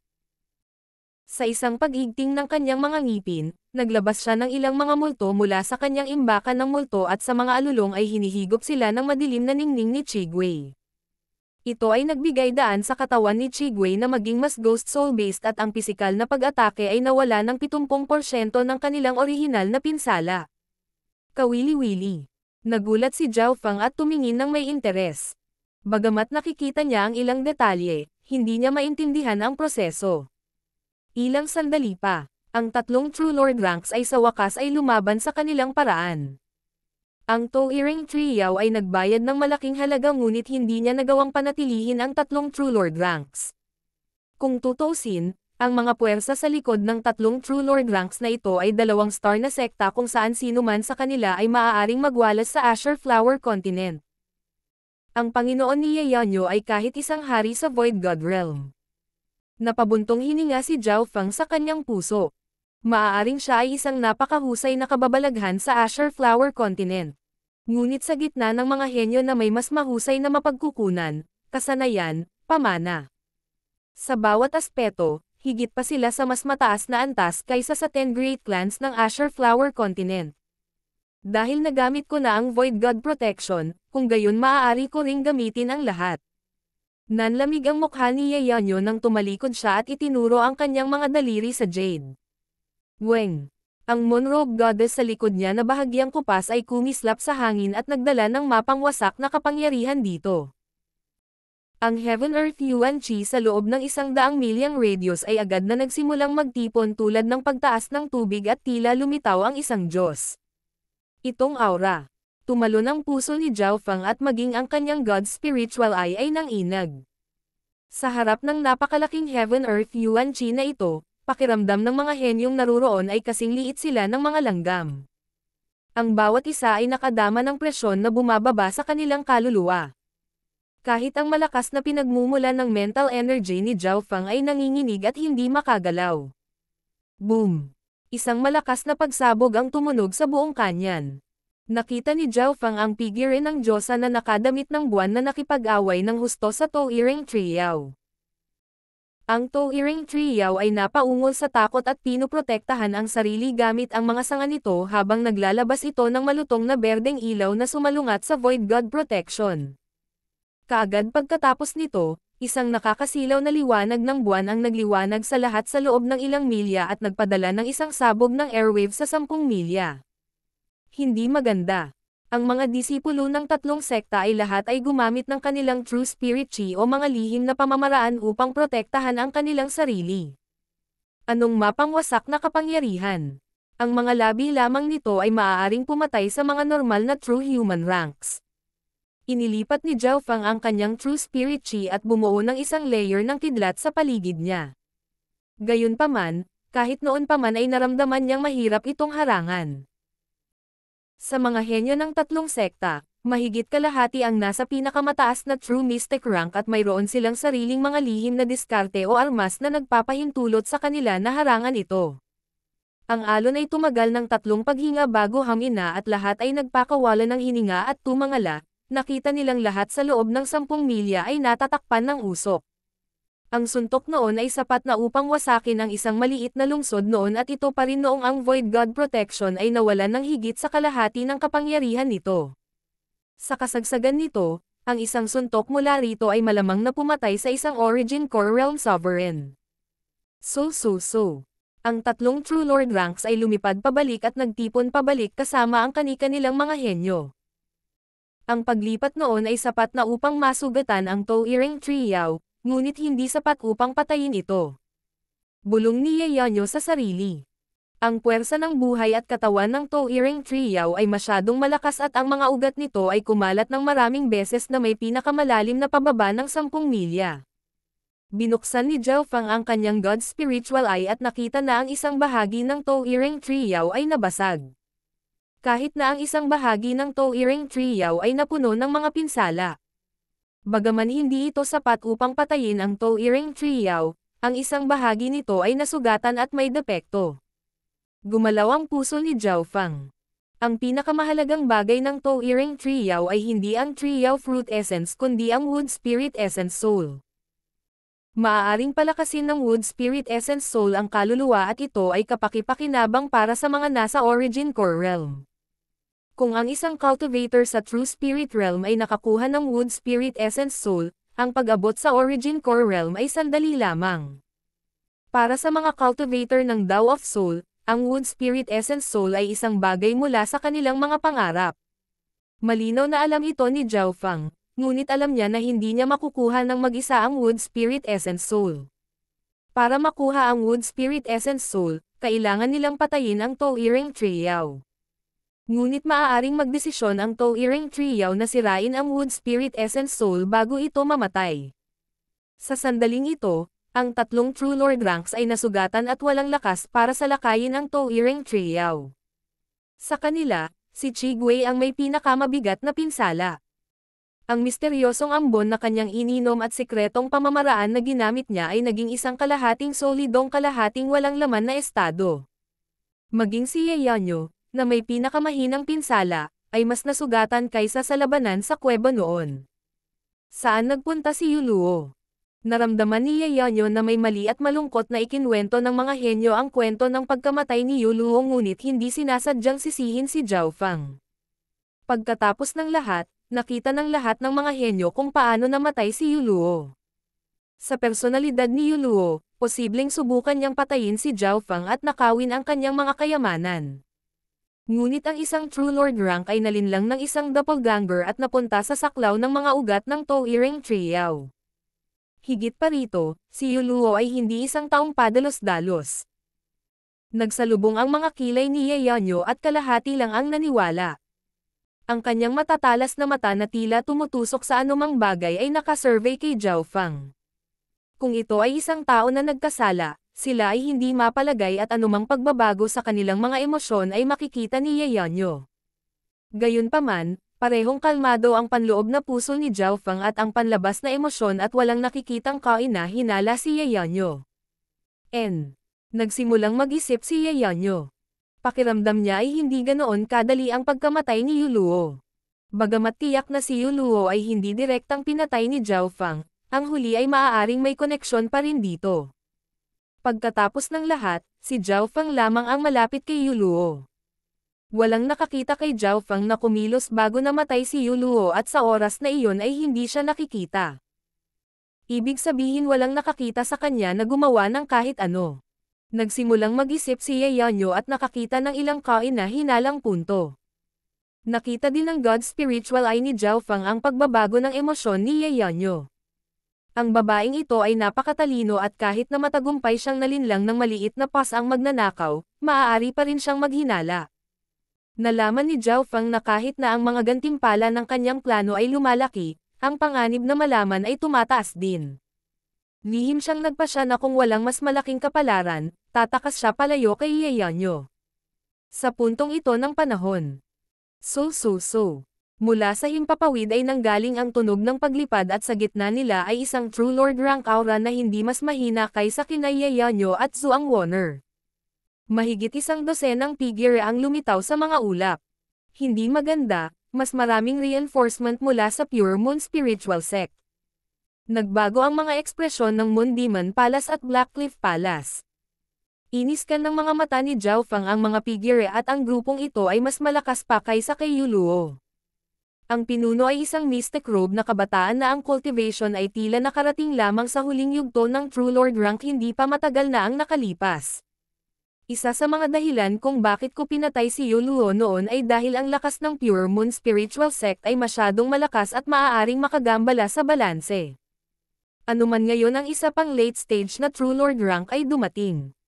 Sa isang pag-igting ng kanyang mga ngipin, naglabas siya ng ilang mga multo mula sa kanyang imbakan ng multo at sa mga alulong ay hinihigop sila ng madilim na ningning ni Chigwei. Ito ay nagbigay daan sa katawan ni Chigwei na maging mas ghost soul-based at ang pisikal na pag-atake ay nawala ng 70% ng kanilang orihinal na pinsala. Kawili-wili. Nagulat si Zhao Feng at tumingin ng may interes. Bagamat nakikita niya ang ilang detalye, hindi niya maintindihan ang proseso. Ilang sandali pa, ang tatlong True Lord ranks ay sa wakas ay lumaban sa kanilang paraan. Ang Toiring Trio ay nagbayad ng malaking halaga ngunit hindi niya nagawang panatilihin ang tatlong True Lord ranks. Kung tutuusin, ang mga puwersa sa likod ng tatlong True Lord ranks na ito ay 2 star na sekta kung saan sino man sa kanila ay maaaring magwalas sa Azure Flower Continent. Ang Panginoon ni Yeonyo ay kahit isang hari sa Void God Realm. Napabuntong hininga si Zhao Feng sa kanyang puso. Maaaring siya ay isang napakahusay na kababalaghan sa Azure Flower Continent. Ngunit sa gitna ng mga henyo na may mas mahusay na mapagkukunan, kasanayan, pamana. Sa bawat aspeto, higit pa sila sa mas mataas na antas kaysa sa 10 Great Clans ng Azure Flower Continent. Dahil nagamit ko na ang Void God Protection, kung gayon maaari ko ring gamitin ang lahat. Nanlamig ang mukha ni Yeonyo nang tumalikod siya at itinuro ang kanyang mga daliri sa Jade. Weng. Ang Moonrobe Goddess sa likod niya na bahagyang kupas ay kumislap sa hangin at nagdala ng mapangwasak na kapangyarihan dito. Ang Heaven Earth Yuan Chi sa loob ng 100 milyang radius ay agad na nagsimulang magtipon tulad ng pagtaas ng tubig at tila lumitaw ang isang Diyos. Itong aura. Tumalon ang puso ni Zhao Feng at maging ang kanyang God's spiritual eye ay nanginag. Sa harap ng napakalaking Heaven Earth Yuan Chi na ito, pakiramdam ng mga henyong naruroon ay kasing liit sila ng mga langgam. Ang bawat isa ay nakadama ng presyon na bumababa sa kanilang kaluluwa. Kahit ang malakas na pinagmumula ng mental energy ni Zhao Feng ay nanginginig at hindi makagalaw. Boom! Isang malakas na pagsabog ang tumunog sa buong kanyan. Nakita ni Zhao Feng ang figure ng Diyosa na nakadamit ng buwan na nakipag-away ng husto sa Toiring Trio. Ang Toiring Trio ay napaungol sa takot at pinoprotektahan ang sarili gamit ang mga sanga nito habang naglalabas ito ng malutong na berdeng ilaw na sumalungat sa Void God Protection. Kaagad pagkatapos nito, isang nakakasilaw na liwanag ng buwan ang nagliwanag sa lahat sa loob ng ilang milya at nagpadala ng isang sabog ng airwave sa 10 milya. Hindi maganda. Ang mga disipulo ng tatlong sekta ay lahat ay gumamit ng kanilang True Spirit Chi o mga lihim na pamamaraan upang protektahan ang kanilang sarili. Anong mapangwasak na kapangyarihan? Ang mga labi lamang nito ay maaaring pumatay sa mga normal na true human ranks. Inilipat ni Zhao Feng ang kanyang True Spirit Chi at bumuo ng isang layer ng kidlat sa paligid niya. Gayunpaman, kahit noon pa man ay naramdaman niyang mahirap itong harangan. Sa mga henyo ng tatlong sekta, mahigit kalahati ang nasa pinakamataas na True Mystic rank at mayroon silang sariling mga lihim na diskarte o armas na nagpapahintulot sa kanila na harangan ito. Ang alon ay tumagal ng 3 paghinga bago hamina at lahat ay nagpakawala ng hininga at tumangala, nakita nilang lahat sa loob ng 10 milya ay natatakpan ng usok. Ang suntok noon ay sapat na upang wasakin ang isang maliit na lungsod noon at ito pa rin noong ang Void God Protection ay nawalan ng higit sa kalahati ng kapangyarihan nito. Sa kasagsagan nito, ang isang suntok mula rito ay malamang na pumatay sa isang Origin Core Realm Sovereign. So. Ang tatlong True Lord ranks ay lumipad pabalik at nagtipon pabalik kasama ang kani-kanilang mga henyo. Ang paglipat noon ay sapat na upang masugatan ang Toiring Trio, ngunit hindi sapat upang patayin ito. Bulong ni Yeonyo sa sarili. Ang puwersa ng buhay at katawan ng Toiring Trio ay masyadong malakas at ang mga ugat nito ay kumalat ng maraming beses na may pinakamalalim na pababa ng 10 milya. Binuksan ni Zhao Feng ang kanyang God's Spiritual Eye at nakita na ang isang bahagi ng Toiring Trio ay nabasag. Kahit na ang isang bahagi ng Toiring Trio ay napuno ng mga pinsala. Bagaman hindi ito sapat upang patayin ang Toiring Trio, ang isang bahagi nito ay nasugatan at may depekto. Gumalaw ang puso ni Zhao Feng. Ang pinakamahalagang bagay ng Toiring Trio ay hindi ang Trio Fruit Essence kundi ang Wood Spirit Essence Soul. Maaaring palakasin ng Wood Spirit Essence Soul ang kaluluwa at ito ay kapaki-pakinabang para sa mga nasa Origin Core Realm. Kung ang isang cultivator sa True Spirit Realm ay nakakuha ng Wood Spirit Essence Soul, ang pag-abot sa Origin Core Realm ay sandali lamang. Para sa mga cultivator ng Tao of Soul, ang Wood Spirit Essence Soul ay isang bagay mula sa kanilang mga pangarap. Malinaw na alam ito ni Zhao Feng, ngunit alam niya na hindi niya makukuha ng mag-isa ang Wood Spirit Essence Soul. Para makuha ang Wood Spirit Essence Soul, kailangan nilang patayin ang Toiring Trio. Ngunit maaaring magdesisyon ang Towering Trio na sirain ang Wood Spirit Essence Soul bago ito mamatay. Sa sandaling ito, ang tatlong True Lord ranks ay nasugatan at walang lakas para salakayin ang Towering Trio. Sa kanila, si Chigwei ang may pinakamabigat na pinsala. Ang misteryosong ambon na kanyang ininom at sikretong pamamaraan na ginamit niya ay naging isang kalahating solidong kalahating walang laman na estado. Maging si Yeonyo, na may pinakamahinang pinsala, ay mas nasugatan kaysa sa labanan sa kuweba noon. Saan nagpunta si Yuluo? Naramdaman ni Yeonyo na may mali at malungkot na ikinwento ng mga henyo ang kwento ng pagkamatay ni Yuluo ngunit hindi sinasadyang sisihin si Zhao Fang. Pagkatapos ng lahat, nakita ng lahat ng mga henyo kung paano namatay si Yuluo. Sa personalidad ni Yuluo, posibleng subukan niyang patayin si Zhao Fang at nakawin ang kanyang mga kayamanan. Ngunit ang isang True Lord rank ay nalinlang ng isang doppelganger at napunta sa saklaw ng mga ugat ng Towering Trio. Higit pa rito, si Yuluo ay hindi isang taong padalos-dalos. Nagsalubong ang mga kilay ni Yeonyo at kalahati lang ang naniwala. Ang kanyang matatalas na mata na tila tumutusok sa anumang bagay ay nakasurvey kay Zhao Fang. Kung ito ay isang tao na nagkasala, sila ay hindi mapalagay at anumang pagbabago sa kanilang mga emosyon ay makikita ni Yeonyo. Gayunpaman, parehong kalmado ang panloob na puso ni Zhao Fang at ang panlabas na emosyon at walang nakikitang kaina-hinala si Yeonyo. Nagsimulang mag-isip si Yeonyo. Pakiramdam niya ay hindi ganoon kadali ang pagkamatay ni Yuluo. Bagamat tiyak na si Yuluo ay hindi direktang pinatay ni Zhao Fang, ang huli ay maaaring may koneksyon pa rin dito. Pagkatapos ng lahat, si Zhao Fang lamang ang malapit kay Yuluo. Walang nakakita kay Zhao Fang na kumilos bago namatay si Yuluo at sa oras na iyon ay hindi siya nakikita. Ibig sabihin walang nakakita sa kanya na gumawa ng kahit ano. Nagsimulang mag-isip si Yeonyo at nakakita ng ilang kaina-hinalang punto. Nakita din ng God Spiritual Eye ni Zhao Fang ang pagbabago ng emosyon ni Yeonyo. Ang babaeng ito ay napakatalino at kahit na matagumpay siyang nalinlang ng maliit na pas ang magnanakaw, maaari pa rin siyang maghinala. Nalaman ni Zhao Fang na kahit na ang mga gantimpala ng kanyang plano ay lumalaki, ang panganib na malaman ay tumataas din. Lihim siyang nagpasya na kung walang mas malaking kapalaran, tatakas siya palayo kay Yeonyo. Sa puntong ito ng panahon. So. Mula sa himpapawid ay nanggaling ang tunog ng paglipad at sa gitna nila ay isang True Lord rank aura na hindi mas mahina kaysa kina Yeonyo at Zhuang Wonner. Mahigit 12 figure ang lumitaw sa mga ulap. Hindi maganda, mas maraming reinforcement mula sa Pure Moon Spiritual Sect. Nagbago ang mga ekspresyon ng Moon Demon Palace at Blackcliff Palace. Iniskan ng mga mata ni Zhao Fang ang mga figure at ang grupong ito ay mas malakas pa kaysa kay Yuluo. Ang pinuno ay isang mystic robe na kabataan na ang cultivation ay tila nakarating lamang sa huling yugto ng True Lord rank hindi pa matagal na ang nakalipas. Isa sa mga dahilan kung bakit ko pinatay si Yuluo noon ay dahil ang lakas ng Pure Moon Spiritual Sect ay masyadong malakas at maaaring makagambala sa balanse. Anuman ngayon ang isa pang late stage na True Lord rank ay dumating.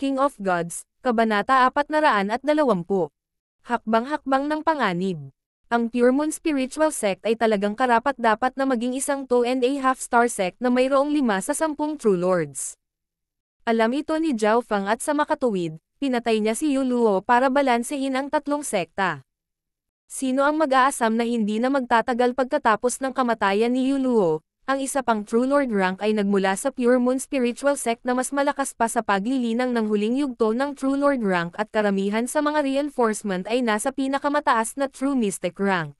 King of Gods, Kabanata 420. Hakbang-hakbang ng panganib. Ang Pure Moon Spiritual Sect ay talagang karapat-dapat na maging isang 2.5 star sect na mayroong 5 sa 10 True Lords. Alam ito ni Zhao Fang at sa makatuwid, pinatay niya si Yuluo para balansehin ang tatlong sekta. Sino ang mag-aasam na hindi na magtatagal pagkatapos ng kamatayan ni Yuluo? Ang isa pang True Lord rank ay nagmula sa Pure Moon Spiritual Sect na mas malakas pa sa paglilinang ng huling yugto ng True Lord rank at karamihan sa mga reinforcement ay nasa pinakamataas na True Mystic rank.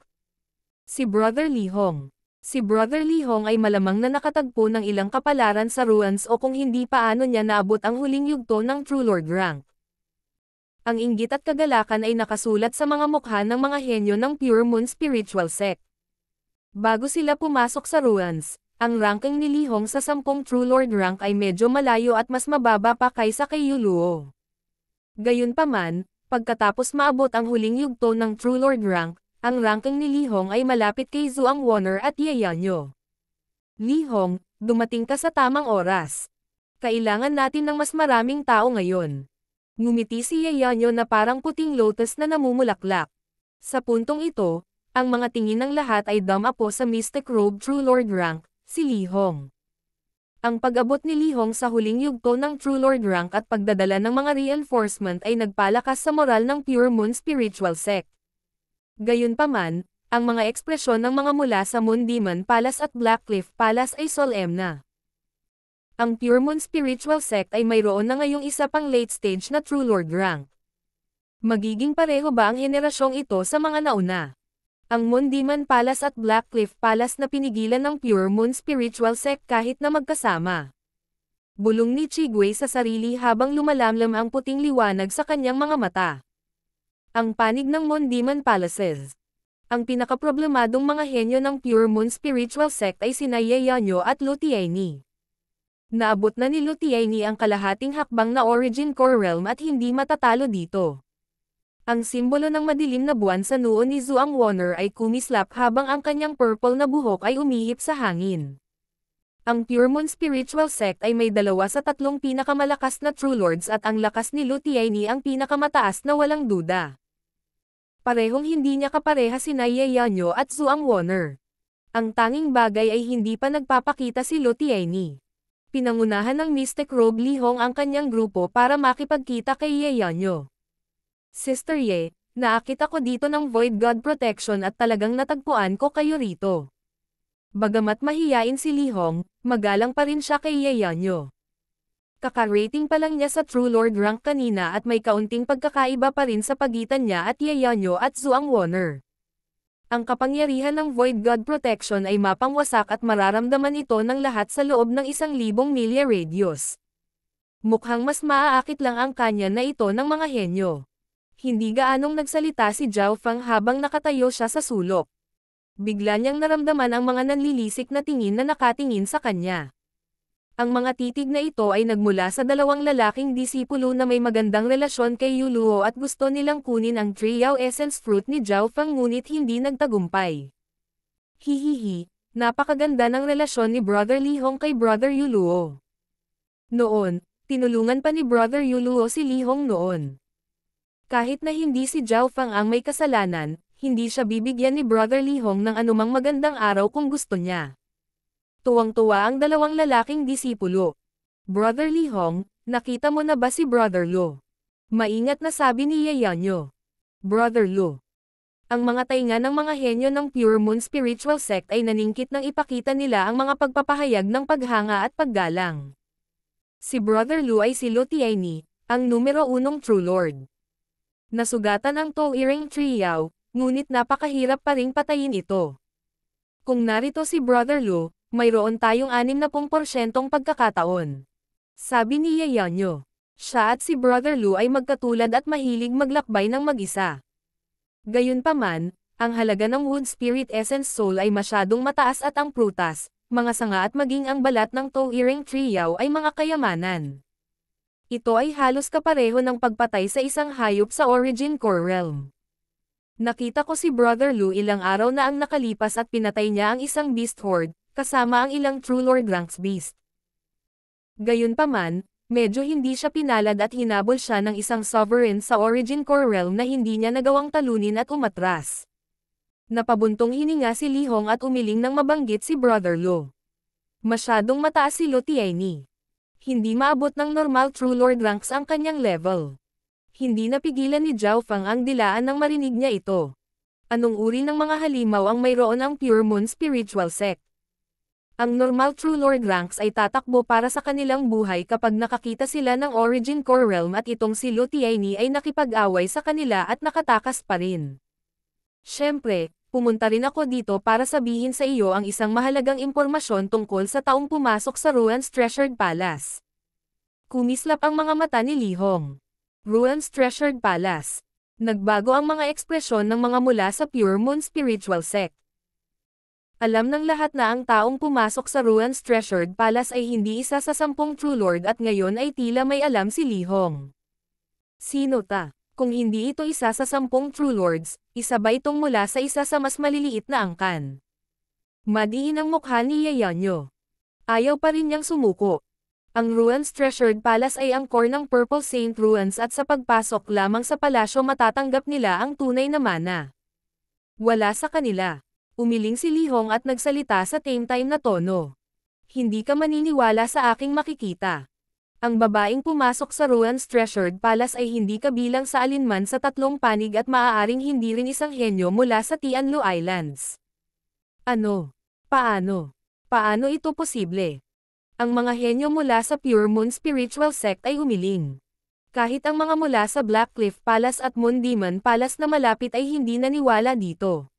Si Brother Li Hong. Si Brother Li Hong ay malamang na nakatagpo ng ilang kapalaran sa ruins o kung hindi paano niya naabot ang huling yugto ng True Lord rank. Ang inggit at kagalakan ay nakasulat sa mga mukha ng mga henyo ng Pure Moon Spiritual Sect. Bago sila pumasok sa ruins, ang ranking ni Li Hong sa 10 True Lord rank ay medyo malayo at mas mababa pa kaysa kay Yuluo. Gayunpaman, pagkatapos maabot ang huling yugto ng True Lord rank, ang ranking ni Li Hong ay malapit kay Zhuang Wonner at Yeonyo. Li Hong, dumating ka sa tamang oras. Kailangan natin ng mas maraming tao ngayon. Ngumiti si Yeonyo na parang puting lotus na namumulaklak. Sa puntong ito, ang mga tingin ng lahat ay dumapo sa Mystic Robe True Lord rank, si Lee Hong. Ang pag-abot ni Lee Hong sa huling yugto ng True Lord rank at pagdadala ng mga reinforcement ay nagpalakas sa moral ng Pure Moon Spiritual Sect. Gayunpaman, ang mga ekspresyon ng mga mula sa Moon Demon Palace at Blackcliff Palace ay solemn na. Ang Pure Moon Spiritual Sect ay mayroon na ngayong isa pang late stage na True Lord rank. Magiging pareho ba ang henerasyong ito sa mga nauna? Ang Moon Demon Palace at Blackcliff Palace na pinigilan ng Pure Moon Spiritual Sect kahit na magkasama. Bulong ni Chigwei sa sarili habang lumalamlam ang puting liwanag sa kanyang mga mata. Ang panig ng Moon Demon Palaces. Ang pinakaproblemadong mga henyo ng Pure Moon Spiritual Sect ay sina Yeonyo at Lu Tianyi. Naabot na ni Lu Tianyi ang kalahating hakbang na Origin Core Realm at hindi matatalo dito. Ang simbolo ng madilim na buwan sa noo ni Zhuang Wonner ay kumislap habang ang kanyang purple na buhok ay umihip sa hangin. Ang Pure Moon Spiritual Sect ay may 2 sa 3 pinakamalakas na True Lords at ang lakas ni Lu Tianyi ang pinakamataas na walang duda. Parehong hindi niya kapareha sina Yeonyo at Zhuang Wonner. Ang tanging bagay ay hindi pa nagpapakita si Lu Tianyi. Pinangunahan ng Mystic Robe Lee Hong ang kanyang grupo para makipagkita kay Yeonyo. Sister Ye, naakit ako dito ng Void God Protection at talagang natagpuan ko kayo rito. Bagamat mahiyain si Lee Hong, magalang pa rin siya kay Yeonyo. Kaka-rating pa lang niya sa True Lord rank kanina at may kaunting pagkakaiba pa rin sa pagitan niya at Yeonyo at Zhuang Wonner. Ang kapangyarihan ng Void God Protection ay mapangwasak at mararamdaman ito ng lahat sa loob ng 1,000 milya radius. Mukhang mas maaakit lang ang kanya na ito ng mga henyo. Hindi gaanong nagsalita si Zhao Fang habang nakatayo siya sa sulok. Bigla niyang naramdaman ang mga nanlilisik na tingin na nakatingin sa kanya. Ang mga titig na ito ay nagmula sa 2 lalaking disipulo na may magandang relasyon kay Yuluo at gusto nilang kunin ang Triao Essence Fruit ni Zhao Fang ngunit hindi nagtagumpay. Hihihi, napakaganda ng relasyon ni Brother Lee Hong kay Brother Yuluo. Noon, tinulungan pa ni Brother Yuluo si Lee Hong noon. Kahit na hindi si Zhao Fang ang may kasalanan, hindi siya bibigyan ni Brother Lee Hong ng anumang magandang araw kung gusto niya. Tuwang-tuwa ang 2 lalaking disipulo. Brother Lee Hong, nakita mo na ba si Brother Lu? Maingat na sabi ni Yeonyo. Brother Lu. Ang mga tainga ng mga henyo ng Pure Moon Spiritual Sect ay naningkit nang ipakita nila ang mga pagpapahayag ng paghanga at paggalang. Si Brother Lu ay si Lu Tianyi, ang numero 1 True Lord. Nasugatan ang Toe-Earing Triao, ngunit napakahirap pa ring patayin ito. Kung narito si Brother Lu, mayroon tayong 60% pagkakataon. Sabi ni Yeonyo. Siya at si Brother Lu ay magkatulad at mahilig maglakbay ng mag-isa. Gayunpaman, ang halaga ng Wood Spirit Essence Soul ay masyadong mataas at ang prutas, mga sanga at maging ang balat ng Toe-Earing Triao ay mga kayamanan. Ito ay halos kapareho ng pagpatay sa isang hayop sa Origin Core Realm. Nakita ko si Brother Lu ilang araw na ang nakalipas at pinatay niya ang isang Beast Horde, kasama ang ilang True Lord ranks Beast. Gayunpaman, medyo hindi siya pinalad at hinabol siya ng isang Sovereign sa Origin Core Realm na hindi niya nagawang talunin at umatras. Napabuntong hininga si Lee Hong at umiling nang mabanggit si Brother Lu. Masyadong mataas si Lu Tianyi. Hindi maabot ng normal True Lord ranks ang kanyang level. Hindi napigilan ni Zhao Fang ang dilaan nang marinig niya ito. Anong uri ng mga halimaw ang mayroon ang Pure Moon Spiritual Sect? Ang normal True Lord ranks ay tatakbo para sa kanilang buhay kapag nakakita sila ng Origin Core Realm at itong si Lu Tianyi ay nakipag-away sa kanila at nakatakas pa rin. Siyempre, pumunta rin ako dito para sabihin sa iyo ang isang mahalagang impormasyon tungkol sa taong pumasok sa Ruan's Treasured Palace. Kumislap ang mga mata ni Lee Hong. Ruan's Treasured Palace. Nagbago ang mga ekspresyon ng mga mula sa Pure Moon Spiritual Sect. Alam ng lahat na ang taong pumasok sa Ruan's Treasured Palace ay hindi isa sa 10 True Lord at ngayon ay tila may alam si Lee Hong. Sino ta? Kung hindi ito isa sa 10 True Lords, isa ba itong mula sa isa sa mas maliliit na angkan? Madiin ang mukha ni Yeonyo. Ayaw pa rin niyang sumuko. Ang Ruan's Treasured Palace ay ang core ng Purple Saint Ruans at sa pagpasok lamang sa palasyo matatanggap nila ang tunay na mana. Wala sa kanila. Umiling si Li Hong at nagsalita sa tame-time na tono. Hindi ka maniniwala sa aking makikita. Ang babaeng pumasok sa Ruan's Treasured Palace ay hindi kabilang sa alinman sa tatlong panig at maaaring hindi rin isang henyo mula sa Tianlu Islands. Ano? Paano? Paano ito posible? Ang mga henyo mula sa Pure Moon Spiritual Sect ay umiling. Kahit ang mga mula sa Black Cliff Palace at Moon Demon Palace na malapit ay hindi naniwala dito.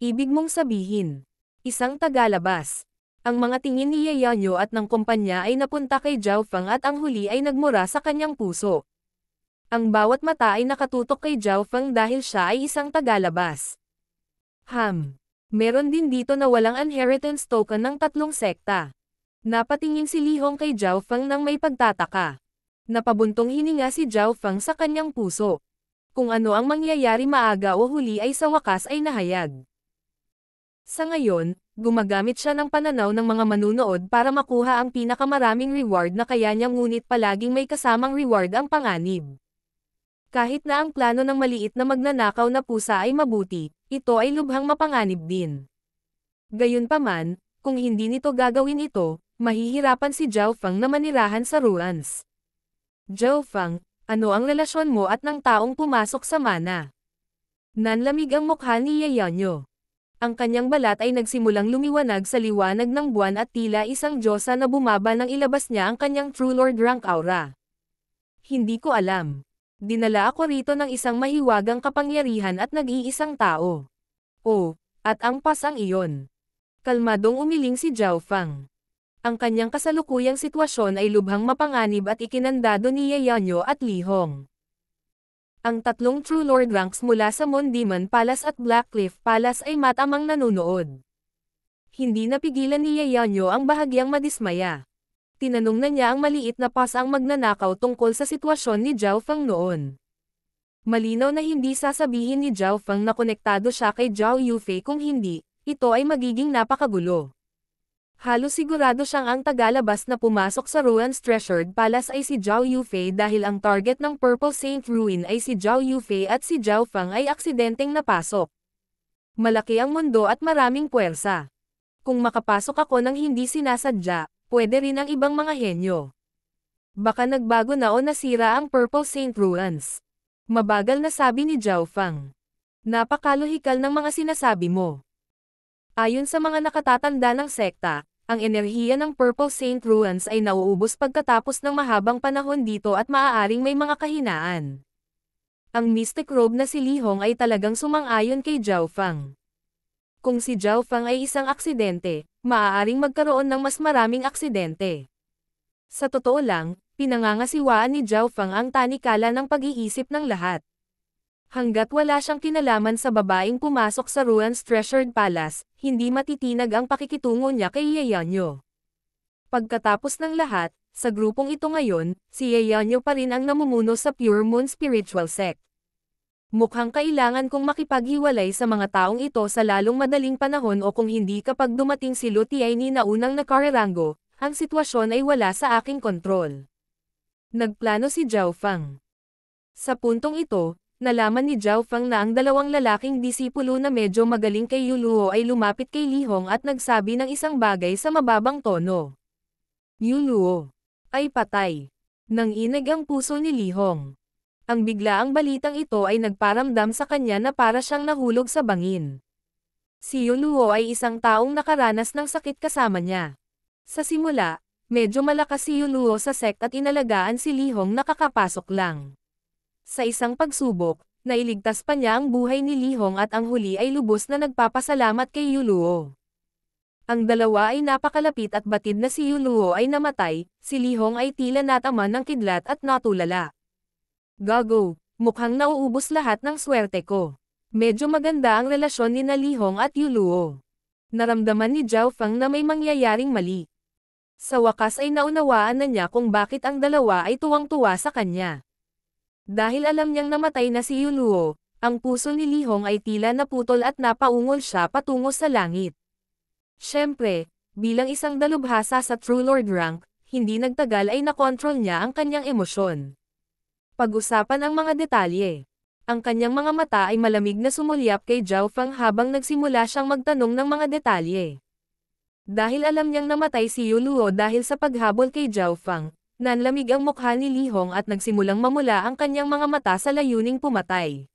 Ibig mong sabihin, isang tagalabas. Ang mga tingin ni Yeonyo at ng kumpanya ay napunta kay Zhao Feng at ang huli ay nagmura sa kanyang puso. Ang bawat mata ay nakatutok kay Zhao Feng dahil siya ay isang tagalabas. Meron din dito na walang inheritance token ng tatlong sekta. Napatingin si Li Hong kay Zhao Feng nang may pagtataka. Napabuntong hininga si Zhao Feng sa kanyang puso. Kung ano ang mangyayari maaga o huli ay sa wakas ay nahayag. Sa ngayon, gumagamit siya ng pananaw ng mga manunood para makuha ang pinakamaraming reward na kaya niya ngunit palaging may kasamang reward ang panganib. Kahit na ang plano ng maliit na magnanakaw na pusa ay mabuti, ito ay lubhang mapanganib din. Gayunpaman, kung hindi nito gagawin ito, mahihirapan si Zhao Feng na manirahan sa Ruans. Zhao Feng, ano ang relasyon mo at ng taong pumasok sa mana? Nanlamig ang mukha ni Yeonyo. Ang kanyang balat ay nagsimulang lumiwanag sa liwanag ng buwan at tila isang diyosa na bumaba nang ilabas niya ang kanyang True Lord rank aura. Hindi ko alam. Dinala ako rito ng isang mahiwagang kapangyarihan at nag-iisang tao. Oh, at ang pasang iyon. Kalmadong umiling si Zhao Feng. Ang kanyang kasalukuyang sitwasyon ay lubhang mapanganib at ikinandado ni Yeonyo at Li Hong. Ang tatlong True Lord ranks mula sa Moon Demon Palace at Black Cliff Palace ay matamang nanunood. Hindi napigilan ni Yeonyo ang bahagyang madismaya. Tinanong na niya ang maliit na pasang magnanakaw tungkol sa sitwasyon ni Zhao Feng noon. Malinaw na hindi sasabihin ni Zhao Feng na konektado siya kay Zhao Yufei kung hindi, ito ay magiging napakagulo. Halos sigurado siyang ang tagalabas na pumasok sa Ruan's Treasured Palace ay si Zhao Yufei dahil ang target ng Purple Saint Ruin ay si Zhao Yufei at si Zhao Feng ay aksidenteng napasok. Malaki ang mundo at maraming puwersa. Kung makapasok ako ng hindi sinasadya, pwede rin ang ibang mga henyo. Baka nagbago na o nasira ang Purple Saint Ruins. Mabagal na sabi ni Zhao Feng. Napakalohikal ng mga sinasabi mo. Ayon sa mga nakatatanda ng sekta, ang enerhiya ng Purple Saint Ruins ay nauubos pagkatapos ng mahabang panahon dito at maaaring may mga kahinaan. Ang Mystic Robe na si Li Hong ay talagang sumang-ayon kay Zhao Feng. Kung si Zhao Feng ay isang aksidente, maaaring magkaroon ng mas maraming aksidente. Sa totoo lang, pinangangasiwaan ni Zhao Feng ang tanikala ng pag-iisip ng lahat. Hanggat wala siyang kinalaman sa babaeng pumasok sa Ruan's Treasured Palace, hindi matitinag ang pakikitungo niya kay Yeonyo. Pagkatapos ng lahat, sa grupong ito ngayon, si Yeonyo pa rin ang namumuno sa Pure Moon Spiritual Sect. Mukhang kailangan kong makipaghiwalay sa mga taong ito sa lalong madaling panahon o kung hindi kapag dumating si Lu Tianyi na unang nakarerango, ang sitwasyon ay wala sa aking kontrol. Nagplano si Zhao Feng. Sa puntong ito, nalaman ni Zhao Feng na ang dalawang lalaking disipulo na medyo magaling kay Yu Luo ay lumapit kay Li Hong at nagsabi ng isang bagay sa mababang tono. Yu Luo ay patay. Nanginig ang puso ni Li Hong. Ang biglaang balitang ito ay nagparamdam sa kanya na para siyang nahulog sa bangin. Si Yu Luo ay isang taong nakaranas ng sakit kasama niya. Sa simula, medyo malakas si Yu Luo sa sect at inalagaan si Li Hong na kakapasok lang. Sa isang pagsubok, nailigtas pa niya ang buhay ni Li Hong at ang huli ay lubos na nagpapasalamat kay Yu Luo. Ang dalawa ay napakalapit at batid na si Yu Luo ay namatay, si Li Hong ay tila natama ng kidlat at natulala. Gago, mukhang nauubos lahat ng swerte ko. Medyo maganda ang relasyon ni Li Hong at Yu Luo. Naramdaman ni Zhao Feng na may mangyayaring mali. Sa wakas ay naunawaan na niya kung bakit ang dalawa ay tuwang-tuwa sa kanya. Dahil alam niyang namatay na si Yu Luo, ang puso ni Li Hong ay tila naputol at napaungol siya patungo sa langit. Siyempre, bilang isang dalubhasa sa True Lord rank, hindi nagtagal ay nakontrol niya ang kanyang emosyon. Pag-usapan ang mga detalye. Ang kanyang mga mata ay malamig na sumulyap kay Zhao Feng habang nagsimula siyang magtanong ng mga detalye. Dahil alam niyang namatay si Yu Luo dahil sa paghabol kay Zhao Feng, nanlamig ang mukha ni Li Hong at nagsimulang mamula ang kanyang mga mata sa layuning pumatay.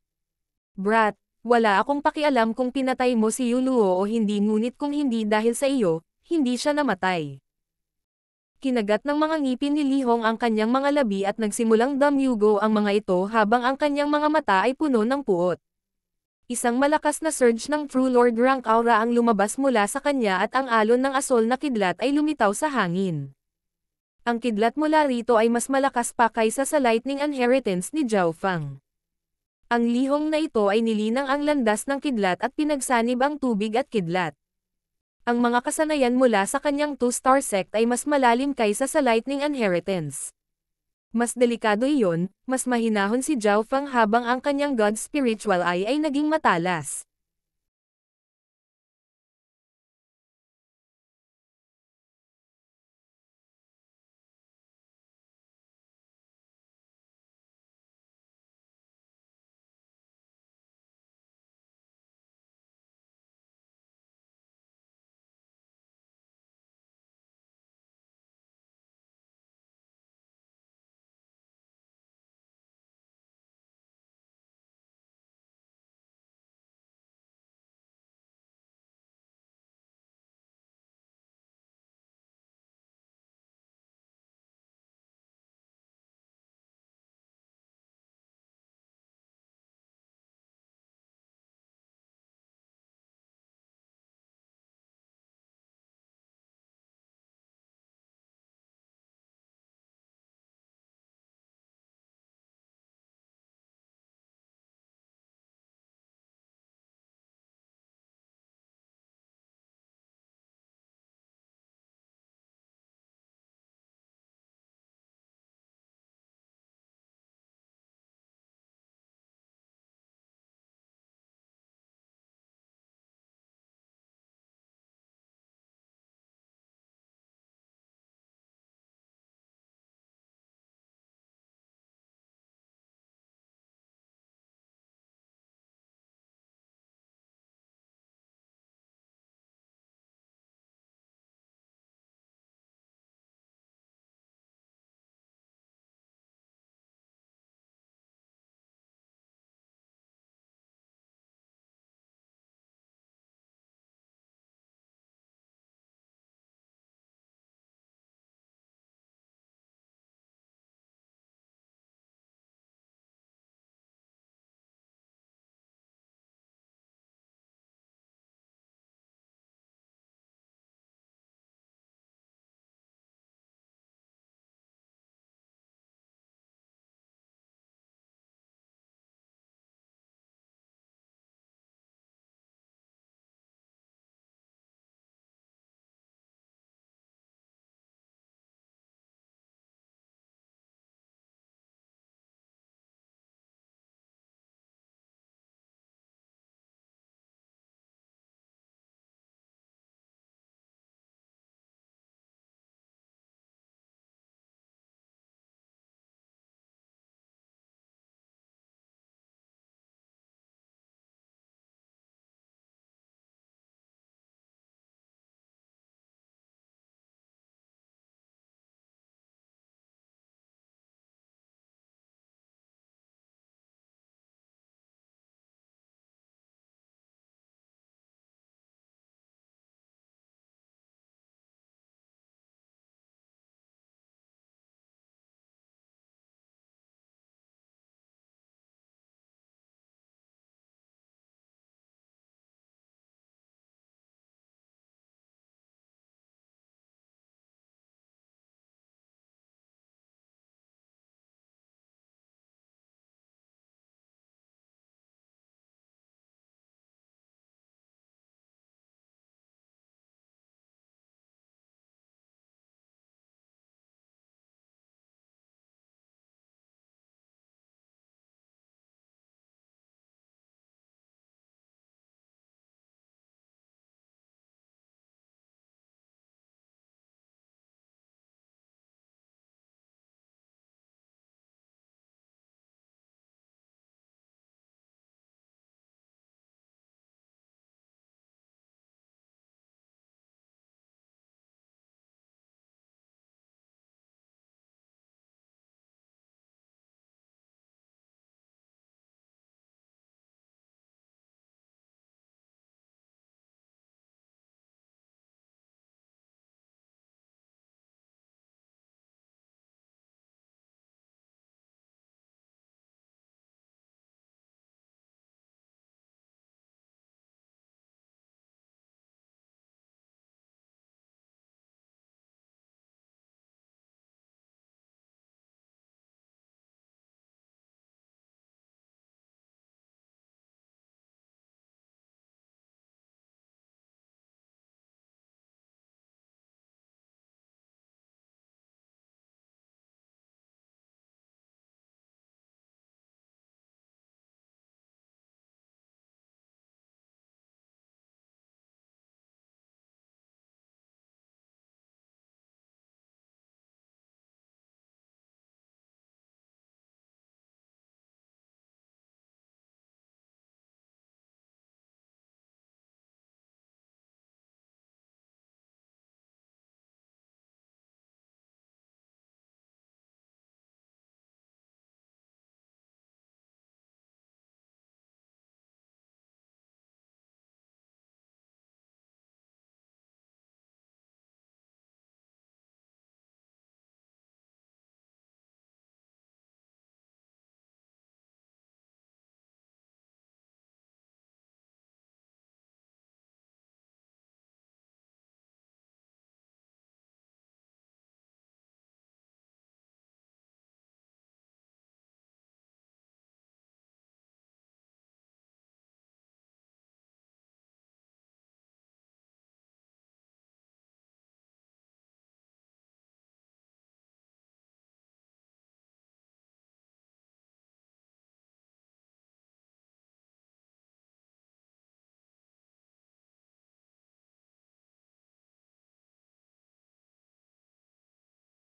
Brat, wala akong pakialam kung pinatay mo si Yu Luo o hindi, ngunit kung hindi dahil sa iyo, hindi siya namatay. Kinagat ng mga ngipin ni Li Hong ang kanyang mga labi at nagsimulang damyugo ang mga ito habang ang kanyang mga mata ay puno ng puot. Isang malakas na surge ng True Lord rank aura ang lumabas mula sa kanya at ang alon ng asol na kidlat ay lumitaw sa hangin. Ang kidlat mula rito ay mas malakas pa kaysa sa lightning inheritance ni Zhao Feng. Ang lihong na ito ay nilinang ang landas ng kidlat at pinagsanib ang tubig at kidlat. Ang mga kasanayan mula sa kanyang two-star sect ay mas malalim kaysa sa lightning inheritance. Mas delikado iyon, mas mahinahon si Zhao Feng habang ang kanyang God spiritual eye ay naging matalas.